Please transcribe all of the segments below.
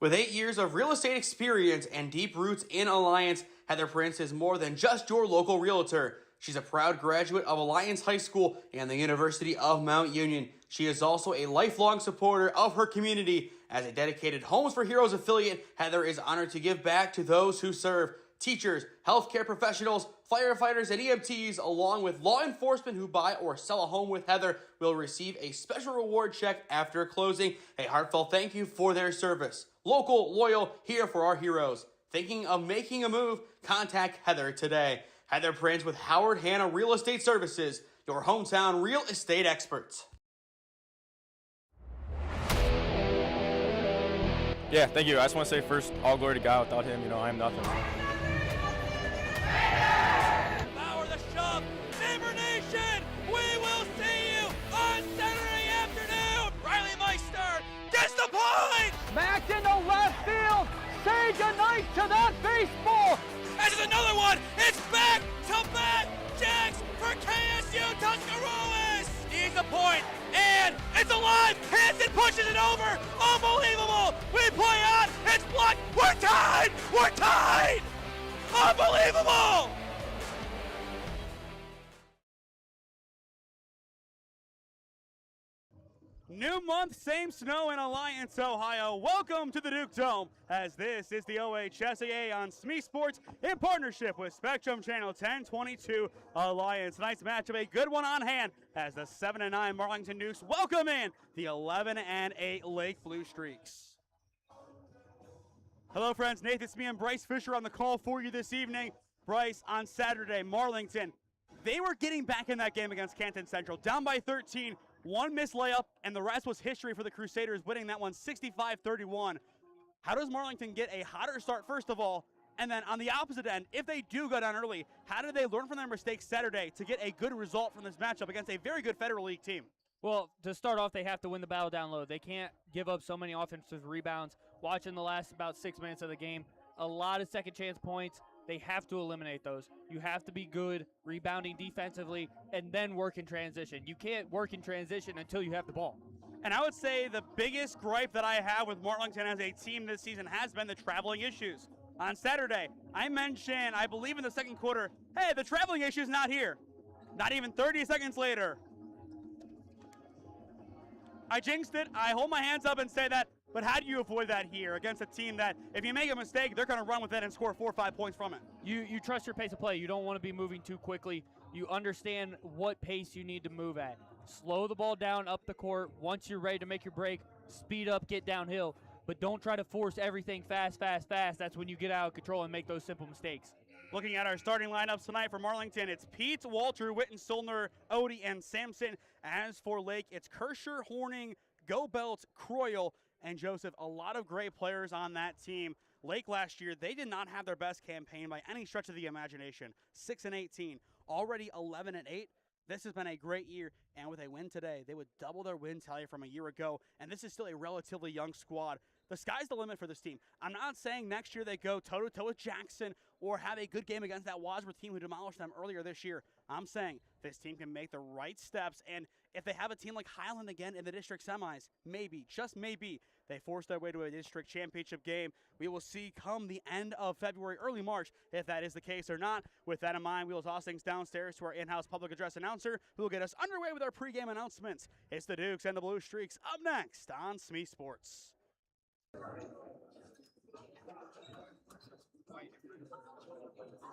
With 8 years of real estate experience and deep roots in Alliance, Heather Prince is more than just your local realtor. She's a proud graduate of Alliance High School and the University of Mount Union. She is also a lifelong supporter of her community. As a dedicated Homes for Heroes affiliate, Heather is honored to give back to those who serve. Teachers, healthcare professionals, firefighters, and EMTs, along with law enforcement who buy or sell a home with Heather, will receive a special reward check after closing. A heartfelt thank you for their service. Local, loyal, here for our heroes. Thinking of making a move? Contact Heather today. Heather Prince with Howard Hanna Real Estate Services, your hometown real estate experts. Yeah, thank you. I just want to say first, all glory to God. Without him, I am nothing. Power the shove, Neighbor Nation! We will see you on Saturday afternoon! Riley Meister gets the point! Back into left field, say goodnight to that baseball! This is another one! It's back-to-back jacks for KSU Tuscarawas! He's the point, and it's alive! Hanson pushes it over! Unbelievable! We play on! It's blocked! We're tied! We're tied! Unbelievable! New month, same snow in Alliance, Ohio. Welcome to the Duke Dome, as this is the OHSAA on SmeeSports in partnership with Spectrum Channel 1022 Alliance. Tonight's matchup, a good one on hand, as the 7-9 Marlington Dukes welcome in the 11-8 Lake Blue Streaks. Hello, friends. Nathan Smee and Bryce Fisher on the call for you this evening. Bryce, on Saturday, Marlington, they were getting back in that game against Canton Central, down by 13. One missed layup, and the rest was history for the Crusaders, winning that one 65-31. How does Marlington get a hotter start, first of all? And then on the opposite end, if they do go down early, how do they learn from their mistakes Saturday to get a good result from this matchup against a very good Federal League team? Well, to start off, they have to win the battle down low. They can't give up so many offensive rebounds. Watching the last about 6 minutes of the game, a lot of second chance points. They have to eliminate those. You have to be good rebounding defensively and then work in transition. You can't work in transition until you have the ball. And I would say the biggest gripe that I have with Marlington as a team this season has been the traveling issues. On Saturday, I mentioned, I believe in the second quarter, hey, the traveling issue is not here. Not even 30 seconds later. I jinxed it. I hold my hands up and say that. But how do you avoid that here against a team that, if you make a mistake, they're going to run with it and score 4 or 5 points from it? You trust your pace of play. You don't want to be moving too quickly. You understand what pace you need to move at. Slow the ball down up the court. Once you're ready to make your break, speed up, get downhill. But don't try to force everything fast, fast, fast. That's when you get out of control and make those simple mistakes. Looking at our starting lineups tonight for Marlington, it's Pete, Walter, Witten, Solner, Odie, and Sampson. As for Lake, it's Kirscher, Horning, Gobelt, Croyle, and Joseph. A lot of great players on that team. Lake last year, they did not have their best campaign by any stretch of the imagination. 6-18, already 11-8. This has been a great year, and with a win today, they would double their win tally from a year ago, and this is still a relatively young squad. The sky's the limit for this team. I'm not saying next year they go toe-to-toe with Jackson or have a good game against that Wadsworth team who demolished them earlier this year. I'm saying this team can make the right steps, and if they have a team like Highland again in the district semis, maybe, just maybe, they force their way to a district championship game. We will see come the end of February, early March, if that is the case or not. With that in mind, we will toss things downstairs to our in-house public address announcer, who will get us underway with our pregame announcements. It's the Dukes and the Blue Streaks up next on SmeeSports.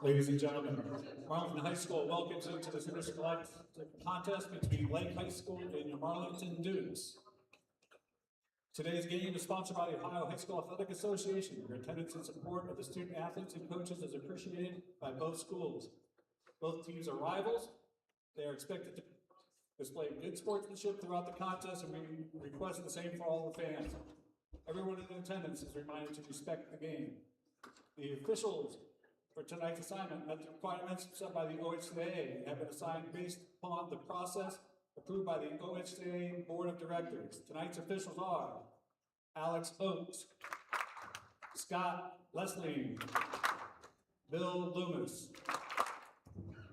Ladies and gentlemen, Marlington High School welcomes you to this intercollegiate contest between Lake High School and your Marlington Dukes. Today's game is sponsored by the Ohio High School Athletic Association. Your attendance and support of the student athletes and coaches is appreciated by both schools. Both teams are rivals. They are expected to display good sportsmanship throughout the contest, and we request the same for all the fans. Everyone in attendance is reminded to respect the game. The officials for tonight's assignment met the requirements set by the OHSAA and have been assigned based upon the process approved by the OHSAA Board of Directors. Tonight's officials are Alex Oates, Scott Leslie, Bill Loomis.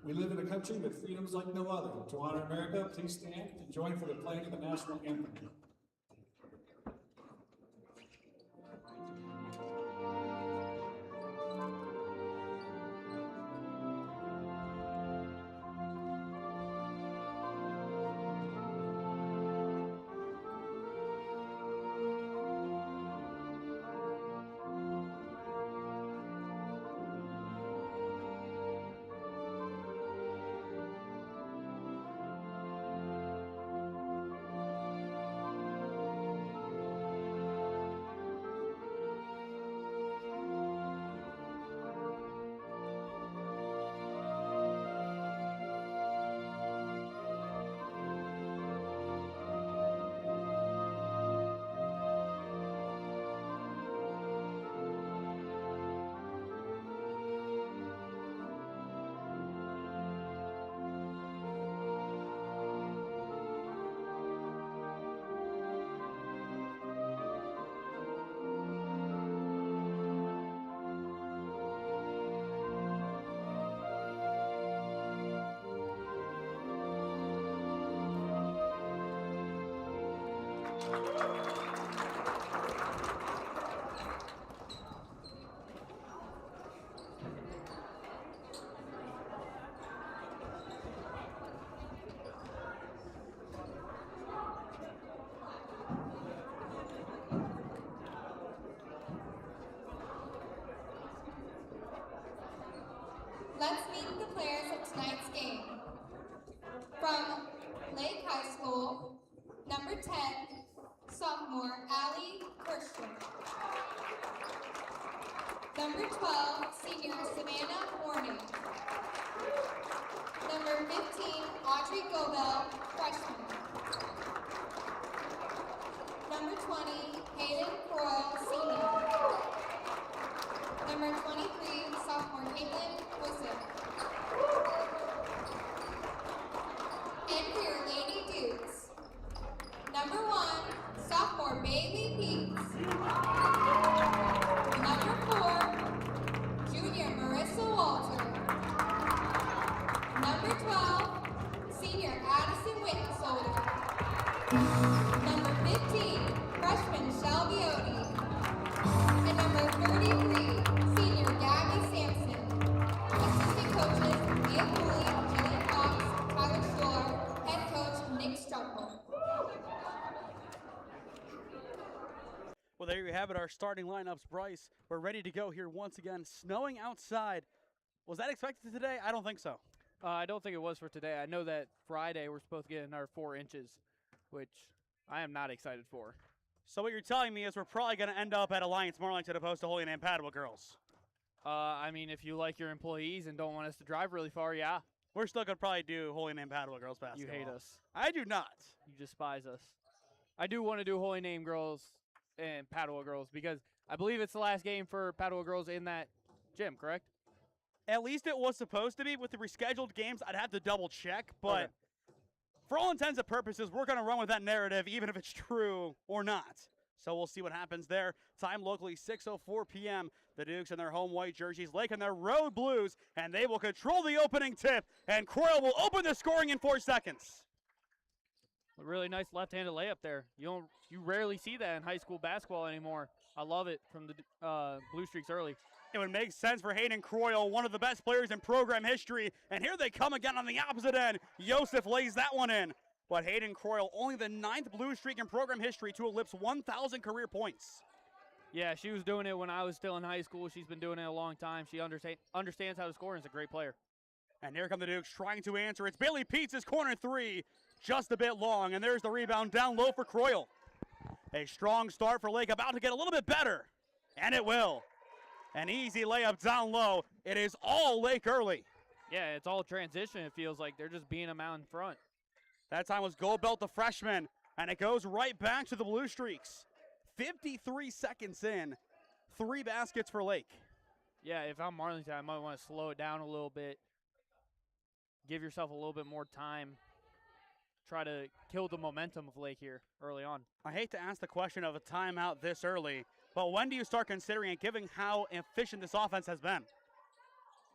We live in a country with freedoms like no other. To honor America, please stand and join for the playing of the national anthem. Let's meet the players of tonight's game. From Lake High School, number 10, sophomore Allie Kirschner. Number 12, senior Savannah Horning. Number 15, Audrey Gobel, freshman. Number 20, Hayden Croyle, senior. Number 23, sophomore Caitlin Wilson. And for your Lady Dukes, number 1, sophomore Bailey Peets. Number 4, junior Marissa Walter. Number 12, senior Addison Wittensolder. Number 15, freshman Shelby Odie. And number 33, senior Gabby Sampson. Assistant coaches, Mia Cooley, Jillian Fox, Tyler Schuler, head coach Nick Struckler. Well, there you have it, our starting lineups. Bryce, we're ready to go here once again. Snowing outside. Was that expected today? I don't think so. I don't think it was for today. I know that Friday we're supposed to get another 4 inches, which I am not excited for. So what you're telling me is we're probably going to end up at Alliance Marlington opposed to Holy Name Padua girls. I mean, if you like your employees and don't want us to drive really far, yeah. We're still going to probably do Holy Name Padua girls basketball. You hate us. I do not. You despise us. I do want to do Holy Name girls and Padua girls because I believe it's the last game for Padua girls in that gym, correct? At least it was supposed to be. With the rescheduled games, I'd have to double check, but Okay. For all intents and purposes, we're going to run with that narrative, even if it's true or not. So we'll see what happens there. Time locally, 6:04 p.m. The Dukes in their home white jerseys, Lake in their road blues, and they will control the opening tip, and Croyle will open the scoring in 4 seconds. A really nice left-handed layup there. You rarely see that in high school basketball anymore. I love it from the Blue Streaks early. It would make sense for Hayden Croyle, one of the best players in program history. And here they come again on the opposite end. Joseph lays that one in. But Hayden Croyle, only the 9th blue streak in program history to eclipse 1,000 career points. Yeah, she was doing it when I was still in high school. She's been doing it a long time. She understands how to score and is a great player. And here come the Dukes trying to answer. It's Bailey Peets' corner 3, just a bit long. And there's the rebound down low for Croyle. A strong start for Lake, about to get a little bit better. And it will. An easy layup down low. It is all Lake early. Yeah, it's all transition. It feels like they're just being them out in front. That time was Goldbelt, the freshman, and it goes right back to the Blue Streaks. 53 seconds in, 3 baskets for Lake. Yeah, if I'm Marlington, I might want to slow it down a little bit. Give yourself a little bit more time. Try to kill the momentum of Lake here early on. I hate to ask the question of a timeout this early, but when do you start considering it, given how efficient this offense has been?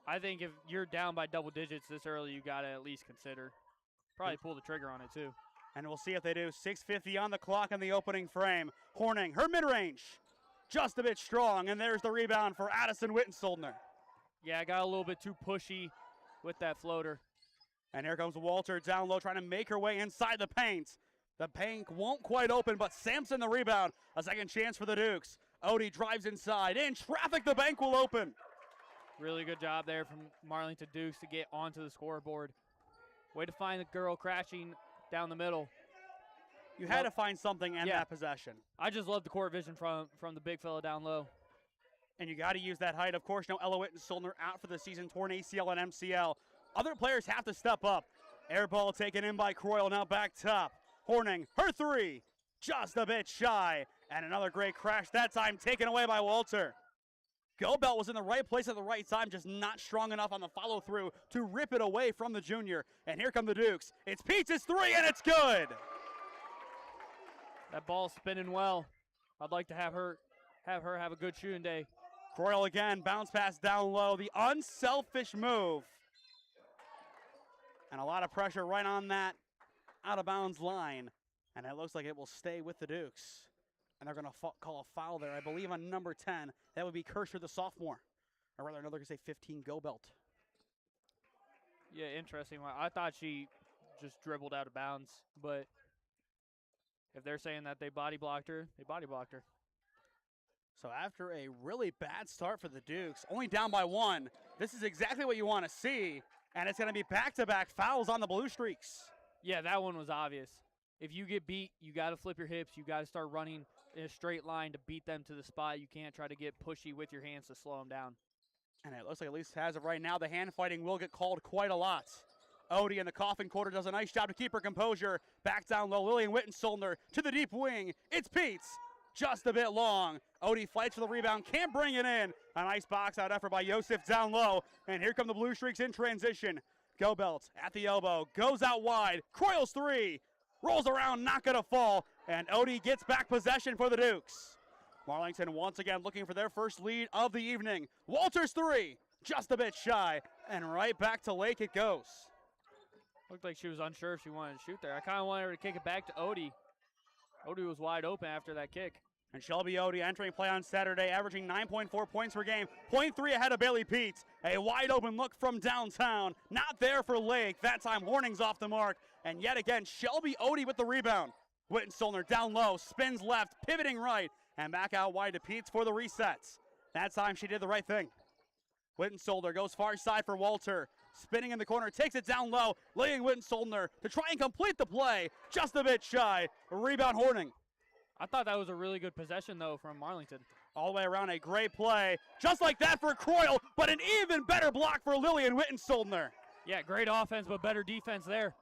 I think if you're down by double digits this early, you got to at least consider. Probably pull the trigger on it, too. And we'll see if they do. 6:50 on the clock in the opening frame. Horning, her mid-range, just a bit strong, and there's the rebound for Addison Wittensoldner. Yeah, I got a little bit too pushy with that floater. And here comes Walter down low, trying to make her way inside the paint. The paint won't quite open, but Sampson the rebound. A second chance for the Dukes. Odie drives inside. In traffic, the bank will open. Really good job there from Marlington Dukes to get onto the scoreboard. Way to find the girl crashing down the middle. You had to find something in that possession. I just love the court vision from the big fella down low. And you got to use that height. Of course, no Ella Wittensoldner out for the season, torn ACL and MCL. Other players have to step up. Air ball taken in by Croyle, now back top. Horning, her 3, just a bit shy. And another great crash, that time taken away by Walter. Gobelt was in the right place at the right time, just not strong enough on the follow-through to rip it away from the junior. And here come the Dukes. It's Peets' 3, and it's good. That ball's spinning well. I'd like to have her have a good shooting day. Croyle again, bounce pass down low. The unselfish move. And a lot of pressure right on that out-of-bounds line. And it looks like it will stay with the Dukes. And they're going to call a foul there, I believe, on number 10. That would be Kirscher, the sophomore. Or rather, no, they're going to say 15, Gobelt. Yeah, interesting. I thought she just dribbled out of bounds, but if they're saying that they body blocked her, they body blocked her. So after a really bad start for the Dukes, only down by 1, this is exactly what you want to see, and it's going to be back-to-back fouls on the Blue Streaks. Yeah, that one was obvious. If you get beat, you got to flip your hips. You got to start running in a straight line to beat them to the spot. You can't try to get pushy with your hands to slow them down. And it looks like, at least as of right now, the hand fighting will get called quite a lot. Odie in the coffin quarter does a nice job to keep her composure. Back down low, Lillian Wittensolner to the deep wing. It's Peets, just a bit long. Odie fights for the rebound, can't bring it in. A nice box out effort by Yosef down low. And here come the Blue Streaks in transition. Gobelt at the elbow, goes out wide. Croyle's 3, rolls around, not gonna fall. And Odie gets back possession for the Dukes. Marlington once again looking for their first lead of the evening. Walters 3, just a bit shy, and right back to Lake it goes. Looked like she was unsure if she wanted to shoot there. I kind of wanted her to kick it back to Odie. Odie was wide open after that kick. And Shelby Odie entering play on Saturday, averaging 9.4 points per game, 0.3 ahead of Bailey Peets. A wide open look from downtown, not there for Lake. That time Horning's off the mark, and yet again Shelby Odie with the rebound. Wittensolner down low, spins left, pivoting right, and back out wide to Peets for the resets. That time she did the right thing. Wittensolner goes far side for Walter. Spinning in the corner, takes it down low. Lillian Wittensolner to try and complete the play. Just a bit shy. Rebound Horning. I thought that was a really good possession, though, from Marlington. All the way around, a great play. Just like that for Croyle, but an even better block for Lillian Wittensolner. Yeah, great offense, but better defense there.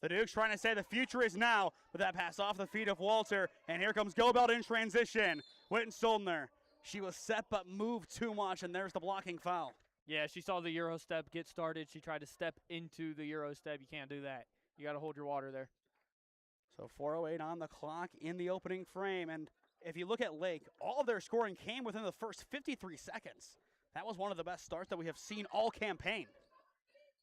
The Dukes trying to say the future is now, but that pass off the feet of Walter. And here comes Gobelt in transition. Wittensolner. She was set but moved too much, and there's the blocking foul. Yeah, she saw the Euro step get started. She tried to step into the Euro step. You can't do that. You got to hold your water there. So 4:08 on the clock in the opening frame. And if you look at Lake, all of their scoring came within the first 53 seconds. That was one of the best starts that we have seen all campaign.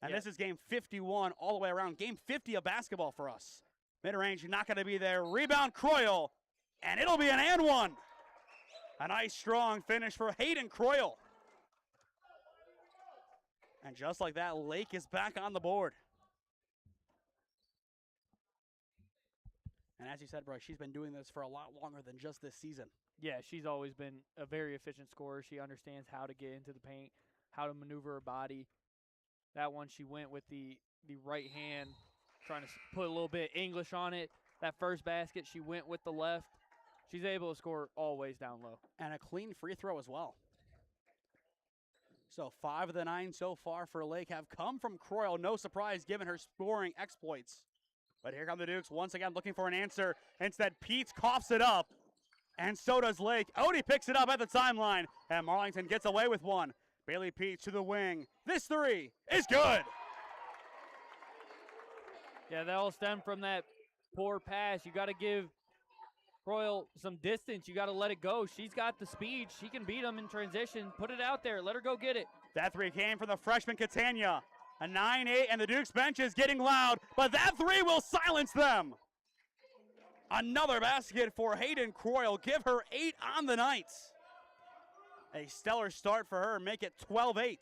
And This is game 51 all the way around. Game 50 of basketball for us. Mid-range not going to be there. Rebound Croyle. And it'll be an and one. A nice strong finish for Hayden Croyle. And just like that, Lake is back on the board. And as you said, Bryce, she's been doing this for a lot longer than just this season. Yeah, she's always been a very efficient scorer. She understands how to get into the paint, how to maneuver her body. That one, she went with the right hand, trying to put a little bit English on it. That first basket, she went with the left. She's able to score always down low. And a clean free throw as well. So 5 of the 9 so far for Lake have come from Croyle. No surprise given her scoring exploits. But here come the Dukes once again looking for an answer. Instead, Peets coughs it up. And so does Lake. Odie picks it up at the timeline. And Marlington gets away with one. Bailey Peets to the wing. This 3 is good. Yeah, that all stemmed from that poor pass. You got to give Croyle some distance. You got to let it go. She's got the speed. She can beat them in transition. Put it out there. Let her go get it. That 3 came from the freshman Catania. A 9-8, and the Dukes bench is getting loud, but that 3 will silence them. Another basket for Hayden Croyle. Give her 8 on the night. A stellar start for her. Make it 12-8.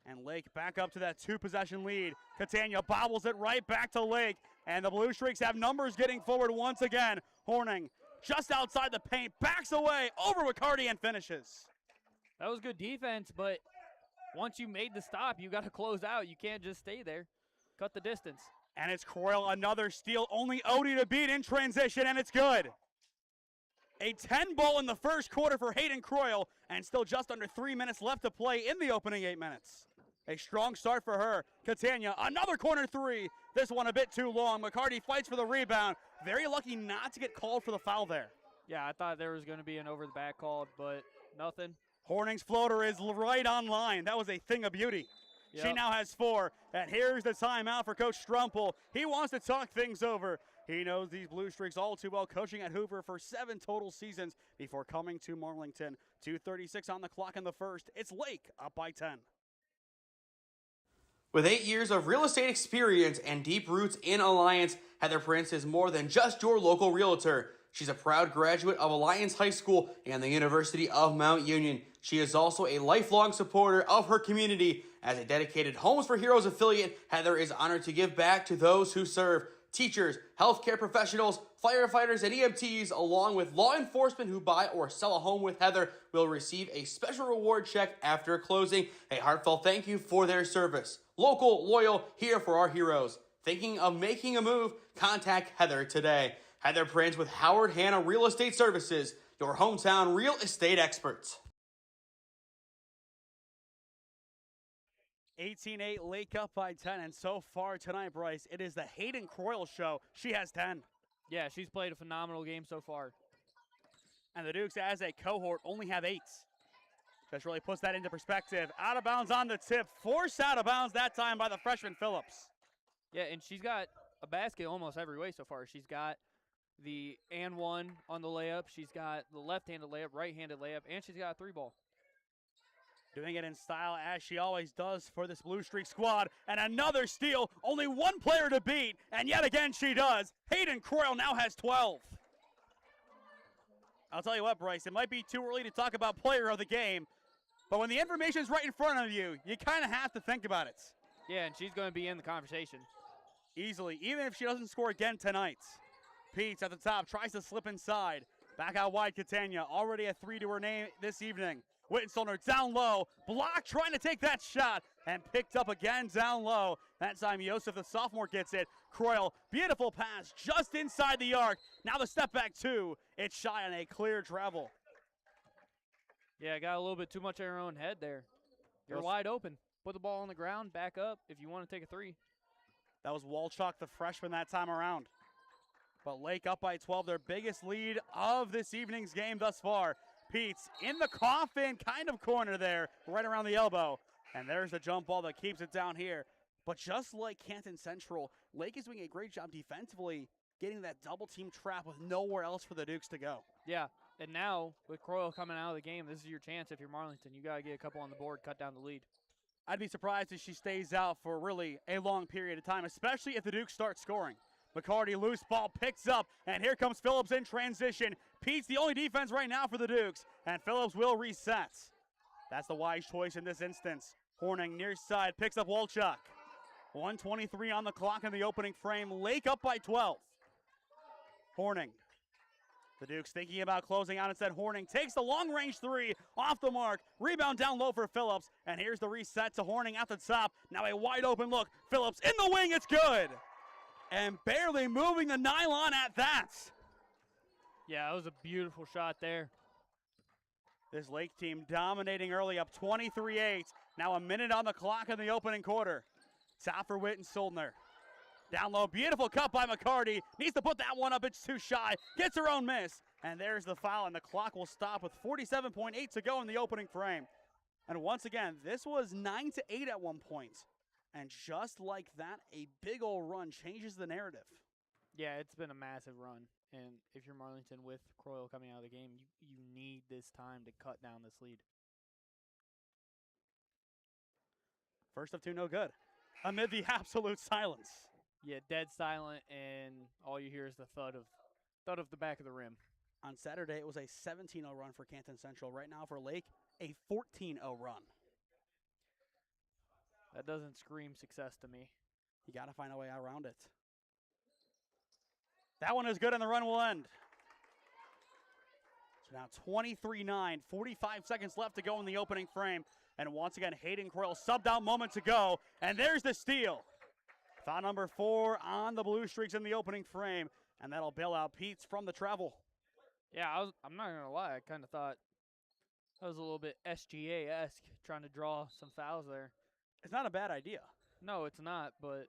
And Lake back up to that 2-possession lead. Catania bobbles it right back to Lake. And the Blue Streaks have numbers getting forward once again. Horning just outside the paint, backs away, over McCarty and finishes. That was good defense, but once you made the stop, you got to close out. You can't just stay there. Cut the distance. And it's Croyle, another steal. Only Odie to beat in transition, and it's good. A 10 ball in the first quarter for Hayden Croyle, and still just under 3 minutes left to play in the opening 8 minutes. A strong start for her. Catania, another corner 3. This one a bit too long. McCarty fights for the rebound. Very lucky not to get called for the foul there. Yeah, I thought there was going to be an over-the-back called, but nothing. Horning's floater is right on line. That was a thing of beauty. Yep. She now has 4, and here's the timeout for Coach Strumpel. He wants to talk things over. He knows these Blue Streaks all too well, coaching at Hoover for 7 total seasons before coming to Marlington. 2:36 on the clock in the first. It's Lake up by 10. With 8 years of real estate experience and deep roots in Alliance, Heather Prince is more than just your local realtor. She's a proud graduate of Alliance High School and the University of Mount Union. She is also a lifelong supporter of her community. As a dedicated Homes for Heroes affiliate, Heather is honored to give back to those who serve. Teachers, healthcare professionals, firefighters, and EMTs, along with law enforcement who buy or sell a home with Heather, will receive a special reward check after closing. A heartfelt thank you for their service. Local, loyal, here for our heroes. Thinking of making a move? Contact Heather today. Heather Prince with Howard Hanna Real Estate Services, your hometown real estate experts. 18-8, Lake up by 10, and so far tonight, Bryce, it is the Hayden Croyle show. She has 10. Yeah, she's played a phenomenal game so far. And the Dukes, as a cohort, only have 8. Just really puts that into perspective. Out of bounds on the tip, forced out of bounds that time by the freshman Phillips. Yeah, and she's got a basket almost every way so far. She's got the and one on the layup. She's got the left-handed layup, right-handed layup, and she's got a 3-ball. Doing it in style as she always does for this Blue Streak squad. And another steal, only one player to beat, and yet again she does. Hayden Croyle now has 12. I'll tell you what, Bryce, it might be too early to talk about player of the game, but when the information's right in front of you, you kind of have to think about it. Yeah, and she's going to be in the conversation. Easily, even if she doesn't score again tonight. Peets at the top, tries to slip inside. Back out wide, Catania, already a 3 to her name this evening. Wittenstolner down low, blocked, trying to take that shot, and picked up again down low. That time, Yosef, the sophomore, gets it. Croyle, beautiful pass, just inside the arc. Now the step back 2. It's shy on a clear travel. Yeah, got a little bit too much in her own head there. You're wide open. Put the ball on the ground, back up if you want to take a 3. That was Walchuk, the freshman, that time around. But Lake up by 12, their biggest lead of this evening's game thus far. Peets in the coffin kind of corner there, right around the elbow. And there's the jump ball that keeps it down here. But just like Canton Central, Lake is doing a great job defensively, getting that double team trap with nowhere else for the Dukes to go. Yeah, and now with Croyle coming out of the game, this is your chance if you're Marlington. You got to get a couple on the board, cut down the lead. I'd be surprised if she stays out for really a long period of time, especially if the Dukes start scoring. McCarty, loose ball, picks up, and here comes Phillips in transition. Pete's the only defense right now for the Dukes, and Phillips will reset. That's the wise choice in this instance. Horning near side, picks up Walchuk. 1:23 on the clock in the opening frame. Lake up by 12. Horning. The Dukes thinking about closing out instead. Horning takes the long-range 3 off the mark. Rebound down low for Phillips, and here's the reset to Horning at the top. Now a wide open look. Phillips in the wing, it's good. And barely moving the nylon at that. Yeah, that was a beautiful shot there. This Lake team dominating early, up 23-8. Now a minute on the clock in the opening quarter. Top for Wittenstolner. Down low, beautiful cut by McCarty. Needs to put that one up, it's too shy. Gets her own miss. And there's the foul, and the clock will stop with 47.8 to go in the opening frame. And once again, this was 9-8 at one point. And just like that, a big old run changes the narrative. Yeah, it's been a massive run. And if you're Marlington with Croyle coming out of the game, you need this time to cut down this lead. First of 2, no good. Amid the absolute silence. Yeah, dead silent, and all you hear is the thud of the back of the rim. On Saturday, it was a 17-0 run for Canton Central. Right now for Lake, a 14-0 run. That doesn't scream success to me. You got to find a way around it. That one is good, and the run will end. So now 23-9, 45 seconds left to go in the opening frame. And once again, Hayden Croyle subbed out moment to go. And there's the steal. Foul number 4 on the Blue Streaks in the opening frame. And that'll bail out Peets from the travel. Yeah, I'm not going to lie. I kind of thought that was a little bit SGA-esque, trying to draw some fouls there. It's not a bad idea. No, it's not, but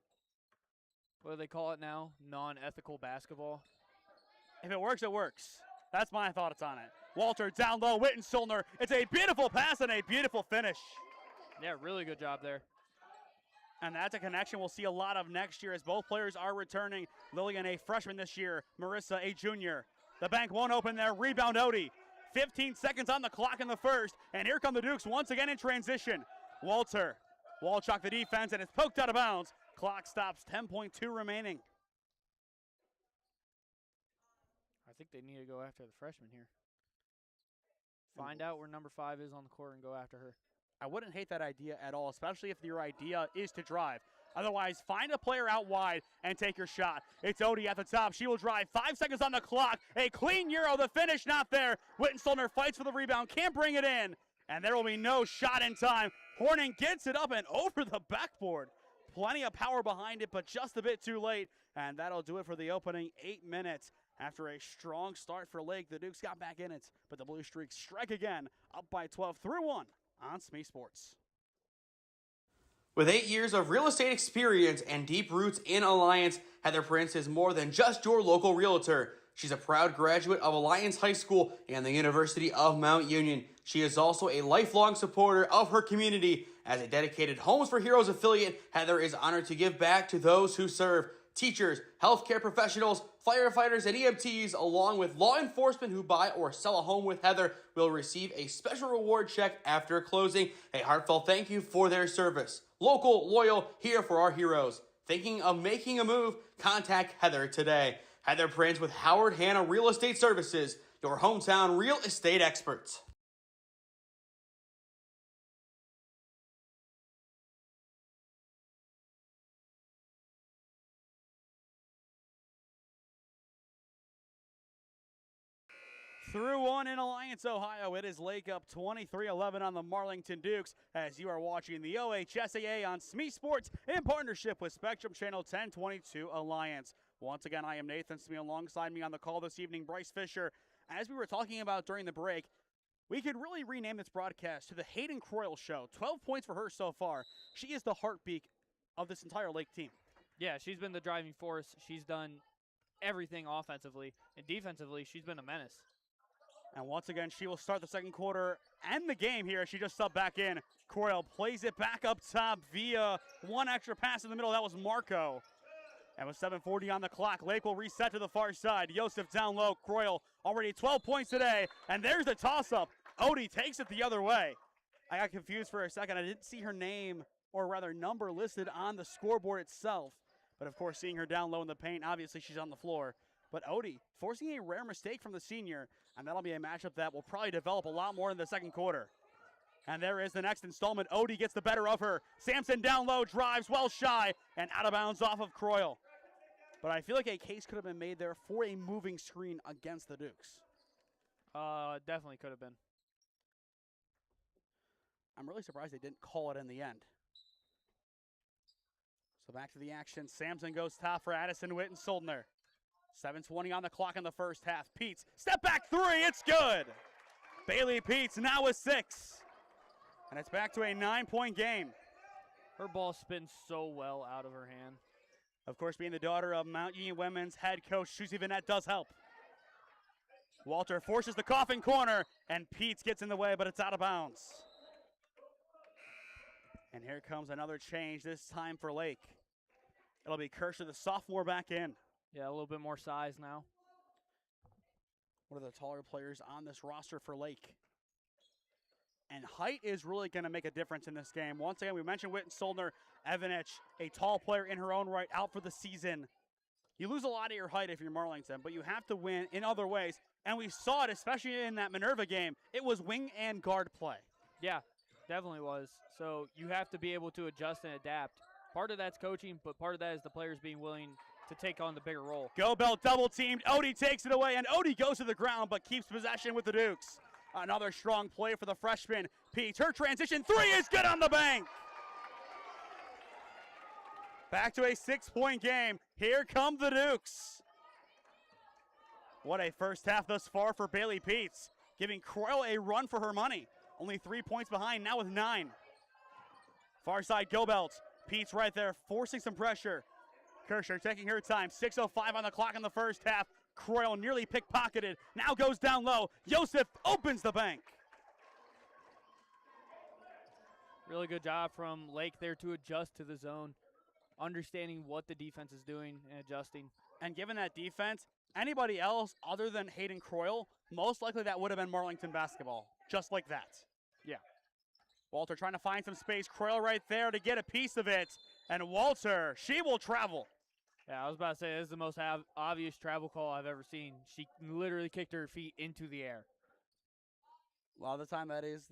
what do they call it now? Non-ethical basketball? If it works, it works. That's my thoughts on it. Walter down low, Wittenstolner. It's a beautiful pass and a beautiful finish. Yeah, really good job there. And that's a connection we'll see a lot of next year as both players are returning. Lillian, a freshman this year. Marissa, a junior. The bank won't open there. Rebound Odie. 15 seconds on the clock in the first. And here come the Dukes once again in transition. Walter Walchuk the defense, and it's poked out of bounds. Clock stops, 10.2 remaining. I think they need to go after the freshman here. Find out where number 5 is on the court and go after her. I wouldn't hate that idea at all, especially if your idea is to drive. Otherwise, find a player out wide and take your shot. It's Odie at the top. She will drive. 5 seconds on the clock. A clean Euro. The finish not there. Wittenstolner fights for the rebound. Can't bring it in. And there will be no shot in time. Horning gets it up and over the backboard. Plenty of power behind it, but just a bit too late. And that'll do it for the opening 8 minutes. After a strong start for Lake, the Dukes got back in it, but the Blue Streaks strike again, up by 12 through 1 on SmeeSports. With 8 years of real estate experience and deep roots in Alliance, Heather Prince is more than just your local realtor. She's a proud graduate of Alliance High School and the University of Mount Union. She is also a lifelong supporter of her community. As a dedicated Homes for Heroes affiliate, Heather is honored to give back to those who serve. Teachers, healthcare professionals, firefighters, and EMTs, along with law enforcement who buy or sell a home with Heather, will receive a special reward check after closing. A heartfelt thank you for their service. Local, loyal, here for our heroes. Thinking of making a move? Contact Heather today. Heather Prince with Howard Hanna Real Estate Services, your hometown real estate experts. Through 1 in Alliance, Ohio, it is Lake up 23-11 on the Marlington Dukes as you are watching the OHSAA on SmeeSports in partnership with Spectrum Channel 1022 Alliance. Once again, I am Nathan Smee. Alongside me on the call this evening, Bryce Fisher. As we were talking about during the break, we could really rename this broadcast to the Hayden Croyle Show. 12 points for her so far. She is the heartbeat of this entire Lake team. Yeah, she's been the driving force. She's done everything offensively, and defensively, she's been a menace. And once again, she will start the second quarter and the game here. She just subbed back in. Croyle plays it back up top via one extra pass in the middle. That was Marco. And with 7:40 on the clock, Lake will reset to the far side. Joseph down low. Croyle already 12 points today. And there's the toss-up. Odie takes it the other way. I got confused for a second. I didn't see her name, or rather number, listed on the scoreboard itself. But of course, seeing her down low in the paint, obviously she's on the floor. But Odie forcing a rare mistake from the senior, and that'll be a matchup that will probably develop a lot more in the second quarter. And there is the next installment. Odie gets the better of her. Sampson down low, drives well shy, and out of bounds off of Croyle. But I feel like a case could have been made there for a moving screen against the Dukes. Definitely could have been. I'm really surprised they didn't call it in the end. So back to the action. Sampson goes top for Addison Wittensoldner. 7:20 on the clock in the first half. Peets, step back three, it's good. Bailey Peets now with 6. And it's back to a 9-point game. Her ball spins so well out of her hand. Of course, being the daughter of Mount Union women's head coach Susie Vanette does help. Walter forces the coffin corner, and Peets gets in the way, but it's out of bounds. And here comes another change, this time for Lake. It'll be Kirscher, the sophomore, back in. Yeah, a little bit more size now. One of the taller players on this roster for Lake. And height is really going to make a difference in this game. Once again, we mentioned Wittensoldner, Evanich, a tall player in her own right, out for the season. You lose a lot of your height if you're Marlington, but you have to win in other ways. And we saw it, especially in that Minerva game. It was wing and guard play. Yeah, definitely was. So you have to be able to adjust and adapt. Part of that's coaching, but part of that is the players being willing to take on the bigger role. Gobelt double teamed. Odie takes it away, and Odie goes to the ground but keeps possession with the Dukes. Another strong play for the freshman. Peets, her transition three is good on the bank. Back to a 6-point game. Here come the Dukes. What a first half thus far for Bailey Peets, giving Croyle a run for her money. Only 3 points behind, now with 9. Far side, Gobelt. Peets right there, forcing some pressure. Kirscher taking her time. 6:05 on the clock in the first half. Croyle nearly pickpocketed. Now goes down low. Joseph opens the bank. Really good job from Lake there to adjust to the zone, understanding what the defense is doing and adjusting. And given that defense, anybody else other than Hayden Croyle, most likely that would have been Marlington basketball. Just like that. Yeah. Walter trying to find some space. Croyle right there to get a piece of it. And Walter, she will travel. Yeah, I was about to say, this is the most obvious travel call I've ever seen. She literally kicked her feet into the air. A lot of the time that is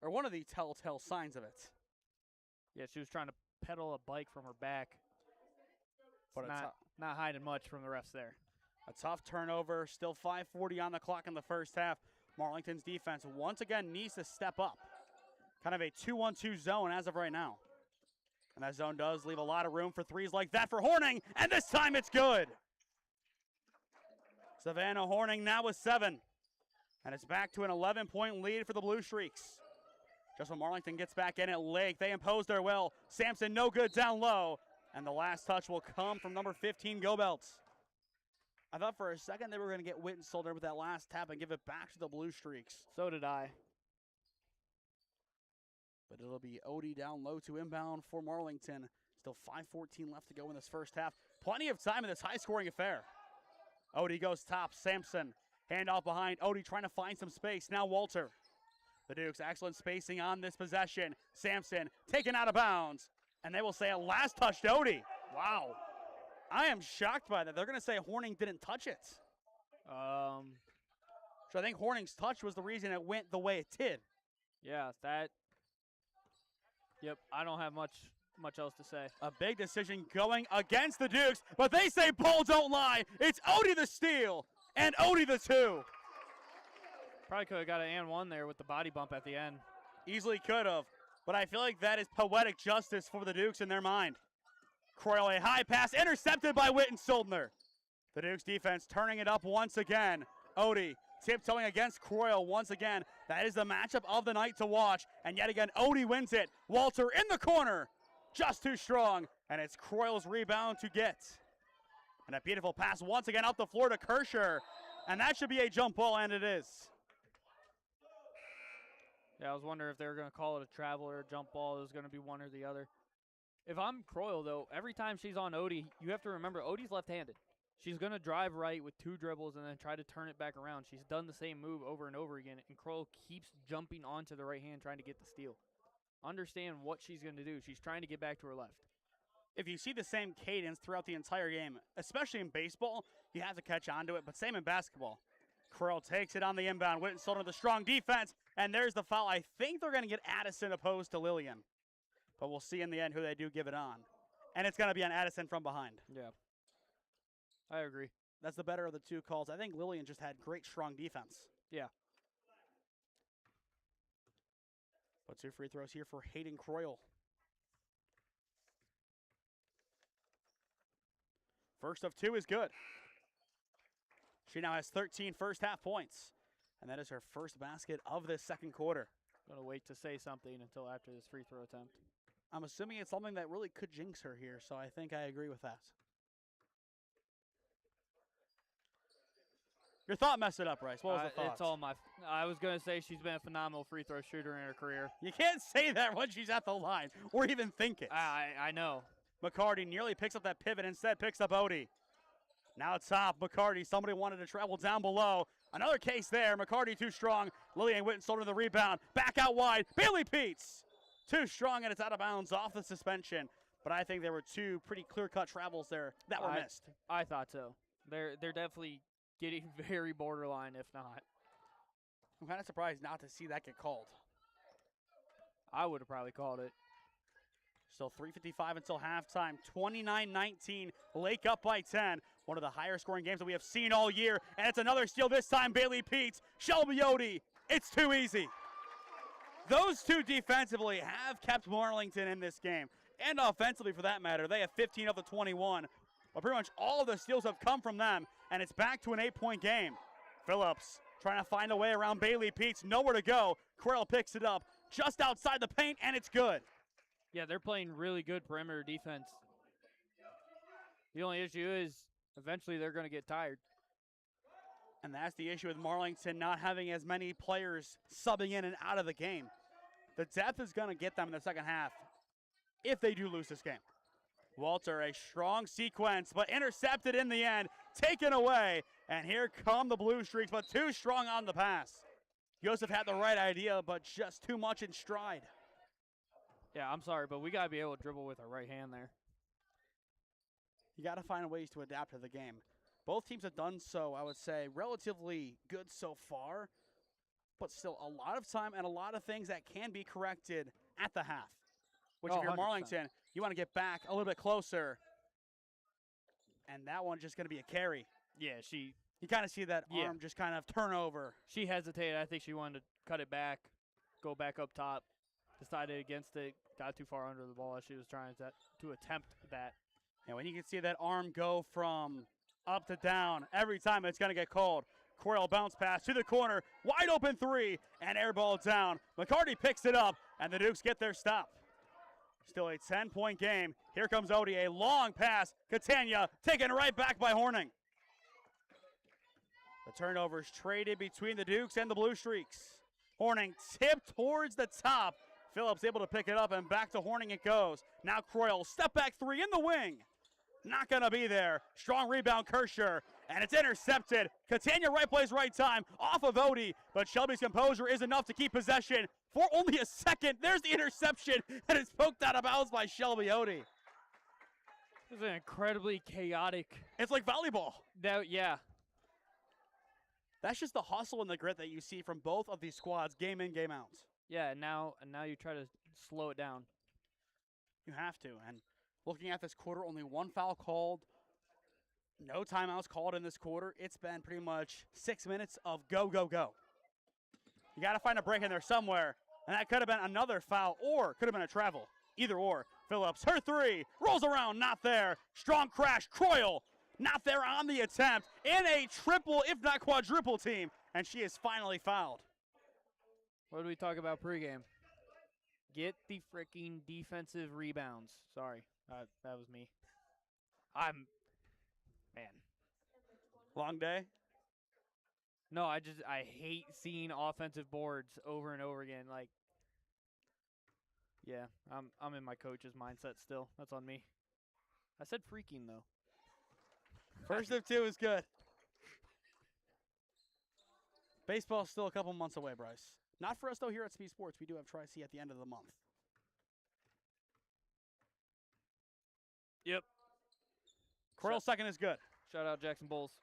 one of the telltale signs of it. Yeah, she was trying to pedal a bike from her back. But it's not hiding much from the refs there. A tough turnover, still 5:40 on the clock in the first half. Marlington's defense once again needs to step up. Kind of a 2-1-2 zone as of right now. And that zone does leave a lot of room for threes like that for Horning, and this time it's good. Savannah Horning now with 7. And it's back to an 11-point lead for the Blue Streaks. Just when Marlington gets back in at Lake, they impose their will. Sampson no good down low. And the last touch will come from number 15, Gobelts. I thought for a second they were going to get Wittensolder with that last tap and give it back to the Blue Streaks. So did I. But it'll be Odie down low to inbound for Marlington. Still 5:14 left to go in this first half. Plenty of time in this high-scoring affair. Odie goes top. Sampson, handoff behind. Odie trying to find some space. Now Walter. The Dukes, excellent spacing on this possession. Sampson taken out of bounds. And they will say a last touch to Odie. Wow. I am shocked by that. They're going to say Horning didn't touch it. So I think Horning's touch was the reason it went the way it did. Yeah, that. Yep, I don't have much else to say. A big decision going against the Dukes, but they say ball don't lie. It's Odie the steal and Odie the 2. Probably could have got an and 1 there with the body bump at the end. Easily could have, but I feel like that is poetic justice for the Dukes in their mind. Croyle, a high pass intercepted by Wittensoldner. The Dukes defense turning it up once again. Odie tiptoeing against Croyle once again. That is the matchup of the night to watch. And yet again, Odie wins it. Walter in the corner. Just too strong. And it's Croyle's rebound to get. And a beautiful pass once again out the floor to Kersher. And that should be a jump ball, and it is. Yeah, I was wondering if they were going to call it a travel or a jump ball. It was going to be one or the other. If I'm Croyle, though, every time she's on Odie, you have to remember Odie's left-handed. She's going to drive right with 2 dribbles and then try to turn it back around. She's done the same move over and over again, and Croyle keeps jumping onto the right hand trying to get the steal. Understand what she's going to do. She's trying to get back to her left. If you see the same cadence throughout the entire game, especially in baseball, you have to catch on to it, but same in basketball. Croyle takes it on the inbound. Wittensoldner with a strong defense, and there's the foul. I think they're going to get Addison opposed to Lillian, but we'll see in the end who they do give it on. And it's going to be on Addison from behind. Yeah, I agree. That's the better of the 2 calls. I think Lillian just had great, strong defense. Yeah. But 2 free throws here for Hayden Croyle. First of 2 is good. She now has 13 first half points. And that is her first basket of this second quarter. Going to wait to say something until after this free throw attempt. I'm assuming it's something that really could jinx her here, so I think I agree with that. Your thought messed it up, Bryce. What was the thought? It's all I was going to say she's been a phenomenal free throw shooter in her career. You can't say that when she's at the line or even think it. I know. McCarty nearly picks up that pivot, instead picks up Odie. Now top, McCarty. Somebody wanted to travel down below. Another case there. McCarty too strong. Lillian Wittensoldner the rebound. Back out wide. Bailey Peets. Too strong, and it's out of bounds off the suspension. But I think there were 2 pretty clear-cut travels there that were missed. I thought so. They're definitely getting very borderline, if not. I'm kind of surprised not to see that get called. I would have probably called it. Still 3:55 until halftime. 29-19. Lake up by 10. One of the higher scoring games that we have seen all year. And it's another steal this time. Bailey Peets. Shelby Odie. It's too easy. Those 2 defensively have kept Marlington in this game. And offensively, for that matter. They have 15 of the 21. But pretty much all of the steals have come from them. And it's back to an 8-point game. Phillips trying to find a way around Bailey Peets. Nowhere to go. Croyle picks it up just outside the paint, and it's good. Yeah, they're playing really good perimeter defense. The only issue is eventually they're going to get tired. And that's the issue with Marlington not having as many players subbing in and out of the game. The depth is going to get them in the second half if they do lose this game. Walter, a strong sequence, but intercepted in the end, taken away. And here come the Blue Streaks, but too strong on the pass. Joseph had the right idea, but just too much in stride. Yeah, I'm sorry, but we got to be able to dribble with our right hand there. You got to find ways to adapt to the game. Both teams have done so, I would say, relatively good so far, but still a lot of time and a lot of things that can be corrected at the half. Which, if you're 100%. Marlington, you want to get back a little bit closer. And that one just going to be a carry. Yeah, You kind of see that arm just kind of turn over. she hesitated. I think she wanted to cut it back, go back up top, decided against it, got too far under the ball as she was trying to attempt that. And when you can see that arm go from up to down, every time it's going to get called. Coyle bounce pass to the corner, wide open three, and air ball down. McCarty picks it up, and the Dukes get their stop. Still a 10-point game. Here comes Odie, a long pass. Catania taken right back by Horning. The turnovers traded between the Dukes and the Blue Streaks. Horning tipped towards the top. Phillips able to pick it up, and back to Horning it goes. Now Croyle, step back three in the wing. Not going to be there. Strong rebound, Kirscher, and it's intercepted. Catania right place, right time, off of Odie, but Shelby's composure is enough to keep possession for only a second. There's the interception, and it's poked out of bounds by Shelby Odie. It was an incredibly chaotic. It's like volleyball. Yeah. That's just the hustle and the grit that you see from both of these squads, game in, game out. Yeah, and now you try to slow it down. You have to, and looking at this quarter, only one foul called. No timeouts called in this quarter. It's been pretty much 6 minutes of go, go, go. You got to find a break in there somewhere, and that could have been another foul or could have been a travel. Either or. Phillips, her three, rolls around, not there. Strong crash, Croyle, not there on the attempt. In a triple, if not quadruple team, and she is finally fouled. What did we talk about pregame? Get the freaking defensive rebounds. Sorry, that was me. Man. Long day? No, I hate seeing offensive boards over and over again. Like, yeah, I'm in my coach's mindset still. That's on me. I said freaking though. First of two is good. Baseball's still a couple months away, Bryce. Not for us, though, here at SmeeSports. We do have Tri-C at the end of the month. Yep. Coral second is good. Shout out Jackson Bulls.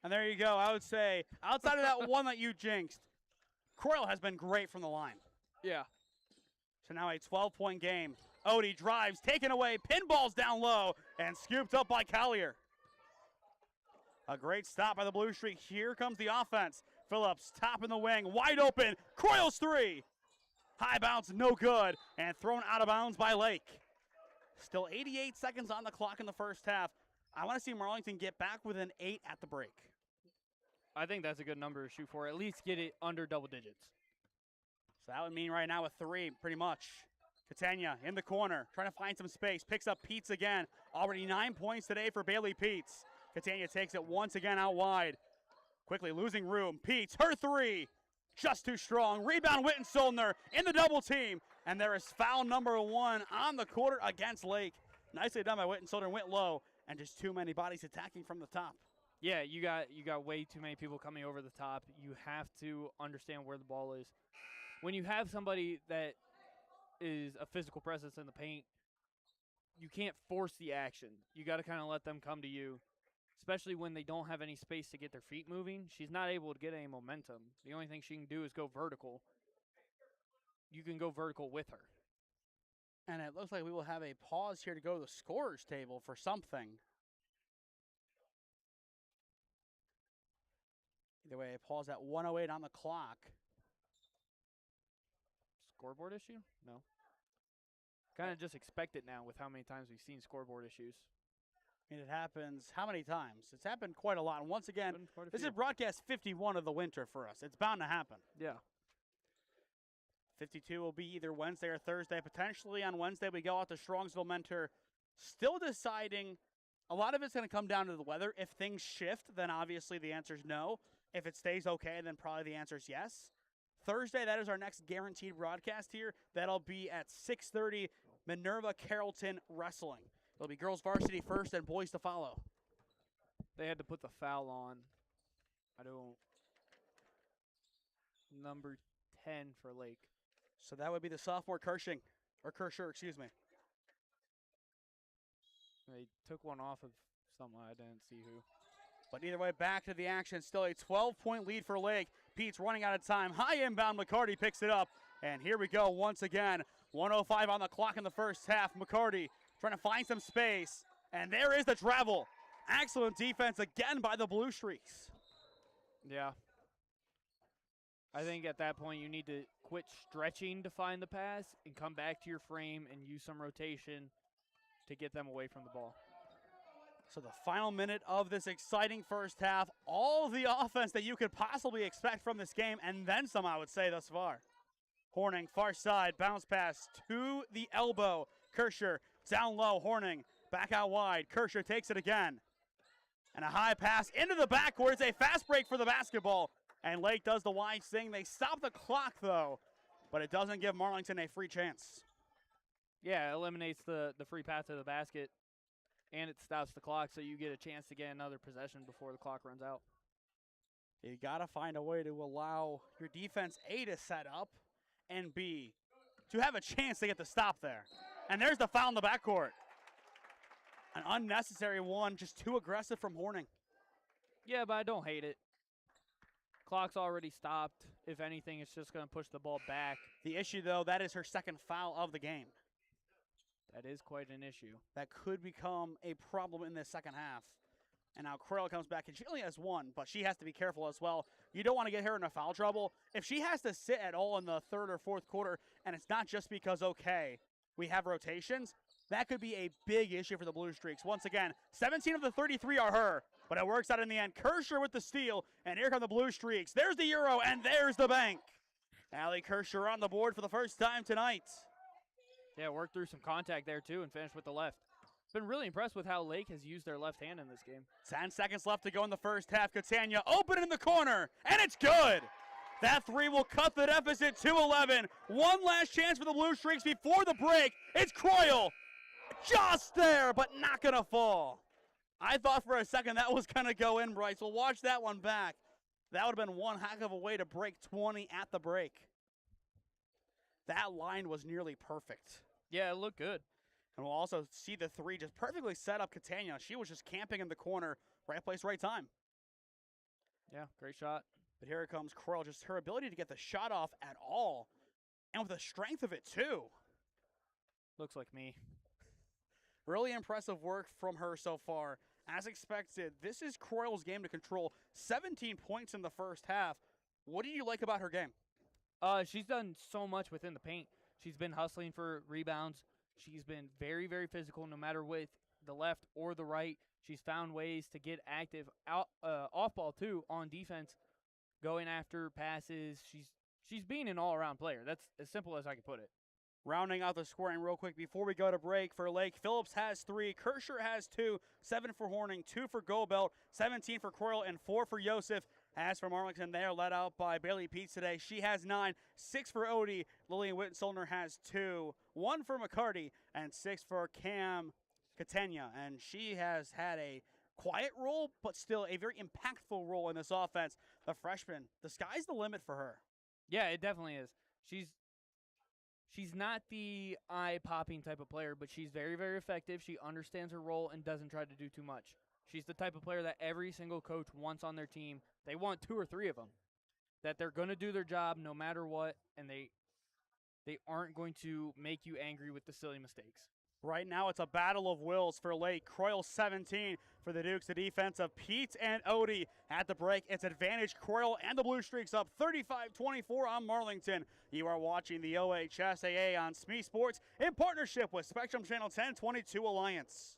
And there you go. I would say, outside of that one that you jinxed, Coral has been great from the line. Yeah. So now a 12-point game. Odie drives, taken away, pinballs down low, and scooped up by Collier. A great stop by the Blue Streak. Here comes the offense. Phillips, top in the wing, wide open. Croyle's three. High bounce, no good, and thrown out of bounds by Lake. Still 88 seconds on the clock in the first half. I want to see Marlington get back within 8 at the break. I think that's a good number to shoot for. At least get it under double digits. So that would mean right now a 3, pretty much. Catania in the corner, trying to find some space. Picks up Peets again. Already 9 points today for Bailey Peets. Catania takes it once again out wide. Quickly losing room. Peets, her 3. Just too strong. Rebound, Witten-Solner in the double team. And there is foul number 1 on the quarter against Lake. Nicely done by Witten-Solner. Went low. And just too many bodies attacking from the top. Yeah, you got way too many people coming over the top. You have to understand where the ball is. When you have somebody that is a physical presence in the paint, you can't force the action. You got to kind of let them come to you, especially when they don't have any space to get their feet moving. She's not able to get any momentum. The only thing she can do is go vertical. You can go vertical with her. And it looks like we will have a pause here to go to the scorer's table for something. Either way, a pause at 1:08 on the clock. Scoreboard issue? No. Kind of just expect it now with how many times we've seen scoreboard issues. And it happens how many times? It's happened quite a lot. And once again, this few. is broadcast 51 of the winter for us. It's bound to happen. Yeah. 52 will be either Wednesday or Thursday. Potentially on Wednesday, we go out to Strongsville Mentor. Still deciding. A lot of it's going to come down to the weather. If things shift, then obviously the answer is no. If it stays okay, then probably the answer is yes. Thursday, that is our next guaranteed broadcast here. That'll be at 6:30, Minerva Carrollton Wrestling. It'll be girls varsity first and boys to follow. They had to put the foul on. Number 10 for Lake. So that would be the sophomore Kershing. Or Kersher, excuse me. They took one off of someone. I didn't see who. But either way, back to the action. Still a 12-point lead for Lake. Pete's running out of time. High inbound. McCarty picks it up. And here we go once again. 1:05 on the clock in the first half. McCarty trying to find some space. And there is the travel. Excellent defense again by the Blue Streaks. Yeah. I think at that point you need to quit stretching to find the pass and come back to your frame and use some rotation to get them away from the ball. So the final minute of this exciting first half, all the offense that you could possibly expect from this game, and then some, I would say, thus far. Horning, far side, bounce pass to the elbow. Kersher, down low, Horning, back out wide. Kersher takes it again. And a high pass into the backcourt. It's a fast break for the basketball. And Lake does the wide thing. They stop the clock, though, but it doesn't give Marlington a free chance. Yeah, it eliminates the free path to the basket, and it stops the clock, so you get a chance to get another possession before the clock runs out. You got to find a way to allow your defense, A, to set up, and B, to have a chance to get the stop there. And there's the foul in the backcourt. An unnecessary one, just too aggressive from Horning. Yeah, but I don't hate it. Clock's already stopped. If anything, it's just going to push the ball back. The issue, though, that is her second foul of the game. That is quite an issue. That could become a problem in the second half. And now Croyle comes back, and she only has one, but she has to be careful as well. You don't want to get her into foul trouble. If she has to sit at all in the third or fourth quarter, and it's not just because, okay, we have rotations, that could be a big issue for the Blue Streaks. Once again, 17 of the 33 are her, but it works out in the end. Kersher with the steal, and here come the Blue Streaks. There's the Euro, and there's the bank. Allie Kersher on the board for the first time tonight. Yeah, worked through some contact there, too, and finished with the left. Been really impressed with how Lake has used their left hand in this game. 10 seconds left to go in the first half. Catania open in the corner, and it's good. That three will cut the deficit to 11. One last chance for the Blue Streaks before the break. It's Croyle. Just there, but not going to fall. I thought for a second that was going to go in, Bryce. We'll watch that one back. That would have been one heck of a way to break 20 at the break. That line was nearly perfect. Yeah, it looked good. And we'll also see the three just perfectly set up Catania. She was just camping in the corner, right place, right time. Yeah, great shot. But here it comes Croyle, just her ability to get the shot off at all, and with the strength of it, too. Looks like me. Really impressive work from her so far. As expected, this is Croyle's game to control. 17 points in the first half. What do you like about her game? She's done so much within the paint. She's been hustling for rebounds. She's been very, very physical no matter with the left or the right. She's found ways to get active out off ball, too, on defense, going after passes. She's being an all-around player. That's as simple as I can put it. Rounding out the scoring real quick before we go to break for Lake, Phillips has 3, Kersher has 2, 7 for Horning, 2 for Gobelt, 17 for Croyle, and 4 for Joseph. As for Marlington, they are led out by Bailey Peets today. She has 9, 6 for Odie. Lillian Wittensolner has 2, 1 for McCarty, and 6 for Cam Catania. And she has had a quiet role, but still a very impactful role in this offense. The freshman, the sky's the limit for her. Yeah, it definitely is. She's not the eye-popping type of player, but she's very, very effective. She understands her role and doesn't try to do too much. She's the type of player that every single coach wants on their team. They want 2 or 3 of them, that they're going to do their job no matter what, and they aren't going to make you angry with the silly mistakes. Right now, it's a battle of wills for Lake. Croyle 17 for the Dukes. The defense of Pete and Odie at the break. It's advantage Croyle and the Blue Streaks up 35-24 on Marlington. You are watching the OHSAA on SmeeSports in partnership with Spectrum Channel 1022 Alliance.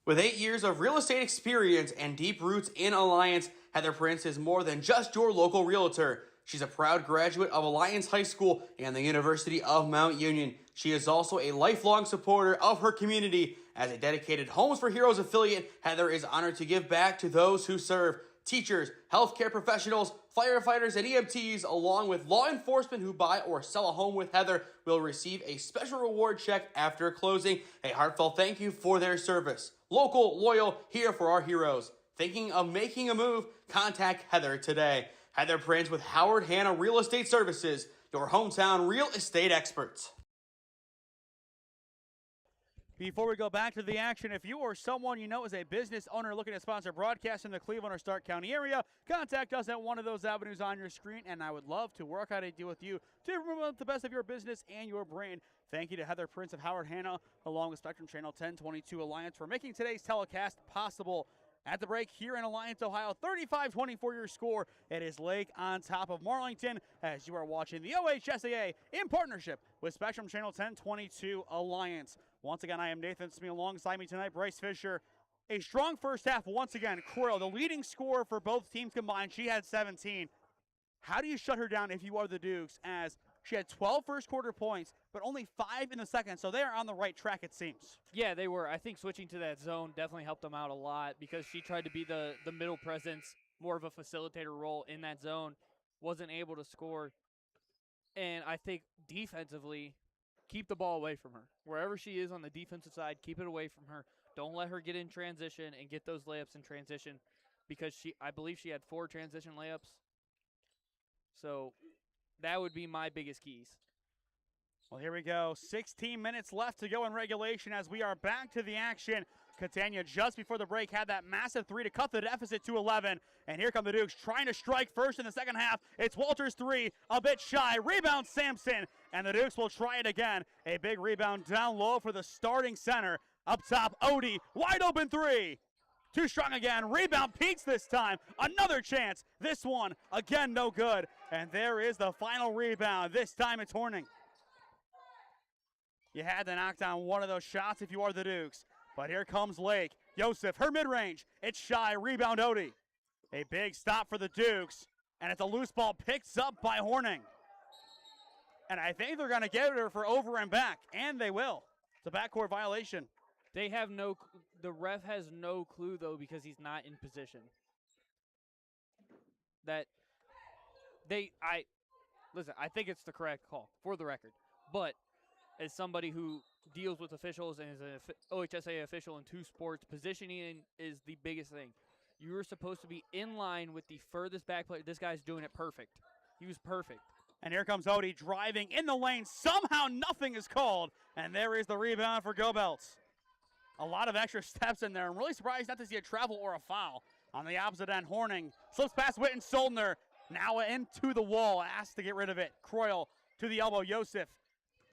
With 8 years of real estate experience and deep roots in Alliance, Heather Prince is more than just your local realtor. She's a proud graduate of Alliance High School and the University of Mount Union. She is also a lifelong supporter of her community. As a dedicated Homes for Heroes affiliate, Heather is honored to give back to those who serve. Teachers, healthcare professionals, firefighters, and EMTs, along with law enforcement who buy or sell a home with Heather, will receive a special reward check after closing. A heartfelt thank you for their service. Local, loyal, here for our heroes. Thinking of making a move? Contact Heather today. Heather Prince with Howard Hanna Real Estate Services, your hometown real estate experts. Before we go back to the action, if you or someone you know is a business owner looking to sponsor broadcasts in the Cleveland or Stark County area, contact us at one of those avenues on your screen, and I would love to work out a deal with you to promote the best of your business and your brand. Thank you to Heather Prince of Howard Hanna, along with Spectrum Channel 1022 Alliance, for making today's telecast possible. At the break here in Alliance, Ohio, 35-24 your score. It is Lake on top of Marlington as you are watching the OHSAA in partnership with Spectrum Channel 1022 Alliance. Once again, I am Nathan Smee. Alongside me tonight, Bryce Fisher. A strong first half once again. Croyle, the leading scorer for both teams combined. She had 17. How do you shut her down if you are the Dukes, as she had 12 first quarter points, but only 5 in the second, so they are on the right track, it seems. Yeah, they were. I think switching to that zone definitely helped them out a lot because she tried to be the middle presence, more of a facilitator role in that zone, wasn't able to score. And I think defensively, keep the ball away from her. Wherever she is on the defensive side, keep it away from her. Don't let her get in transition and get those layups in transition because I believe she had 4 transition layups. So that would be my biggest keys. Well, here we go. 16 minutes left to go in regulation as we are back to the action. Catania just before the break had that massive 3 to cut the deficit to 11. And here come the Dukes trying to strike first in the second half. It's Walters' 3, a bit shy. Rebound Sampson, and the Dukes will try it again. A big rebound down low for the starting center. Up top, Odie, wide open 3. Too strong again. Rebound Peets this time. Another chance. This one, again, no good. And there is the final rebound. This time it's Horning. You had to knock down one of those shots if you are the Dukes. But here comes Lake. Joseph, her mid-range. It's shy. Rebound Odie. A big stop for the Dukes. And it's a loose ball picked up by Horning. And I think they're going to get her for over and back. And they will. It's a backcourt violation. They have the ref has no clue, though, because he's not in position. Listen, I think it's the correct call, for the record. But as somebody who deals with officials and is an OHSAA official in 2 sports, positioning is the biggest thing. You were supposed to be in line with the furthest back player. This guy's doing it perfect. He was perfect. And here comes Odie driving in the lane. Somehow nothing is called. And there is the rebound for Go-Belts. A lot of extra steps in there. I'm really surprised not to see a travel or a foul. On the opposite end, Horning slips past Witten Soldner. Now into the wall, asked to get rid of it. Croyle to the elbow, Joseph.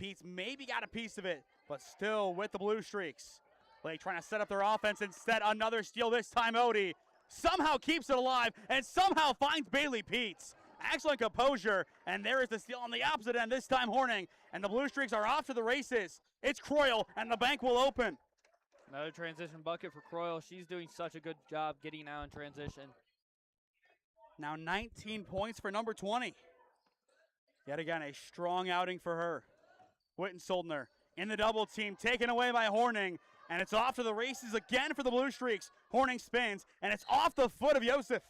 Pete's maybe got a piece of it, but still with the blue streaks. Lake trying to set up their offense. Instead, another steal, this time Odie. Somehow keeps it alive and somehow finds Bailey Peets. Excellent composure, and there is the steal on the opposite end, this time Horning. And the blue streaks are off to the races. It's Croyle, and the bank will open. Another transition bucket for Croyle. She's doing such a good job getting out in transition. Now 19 points for number 20. Yet again, a strong outing for her. Witten Soldner in the double team, taken away by Horning, and it's off to the races again for the blue streaks. Horning spins, and it's off the foot of Joseph.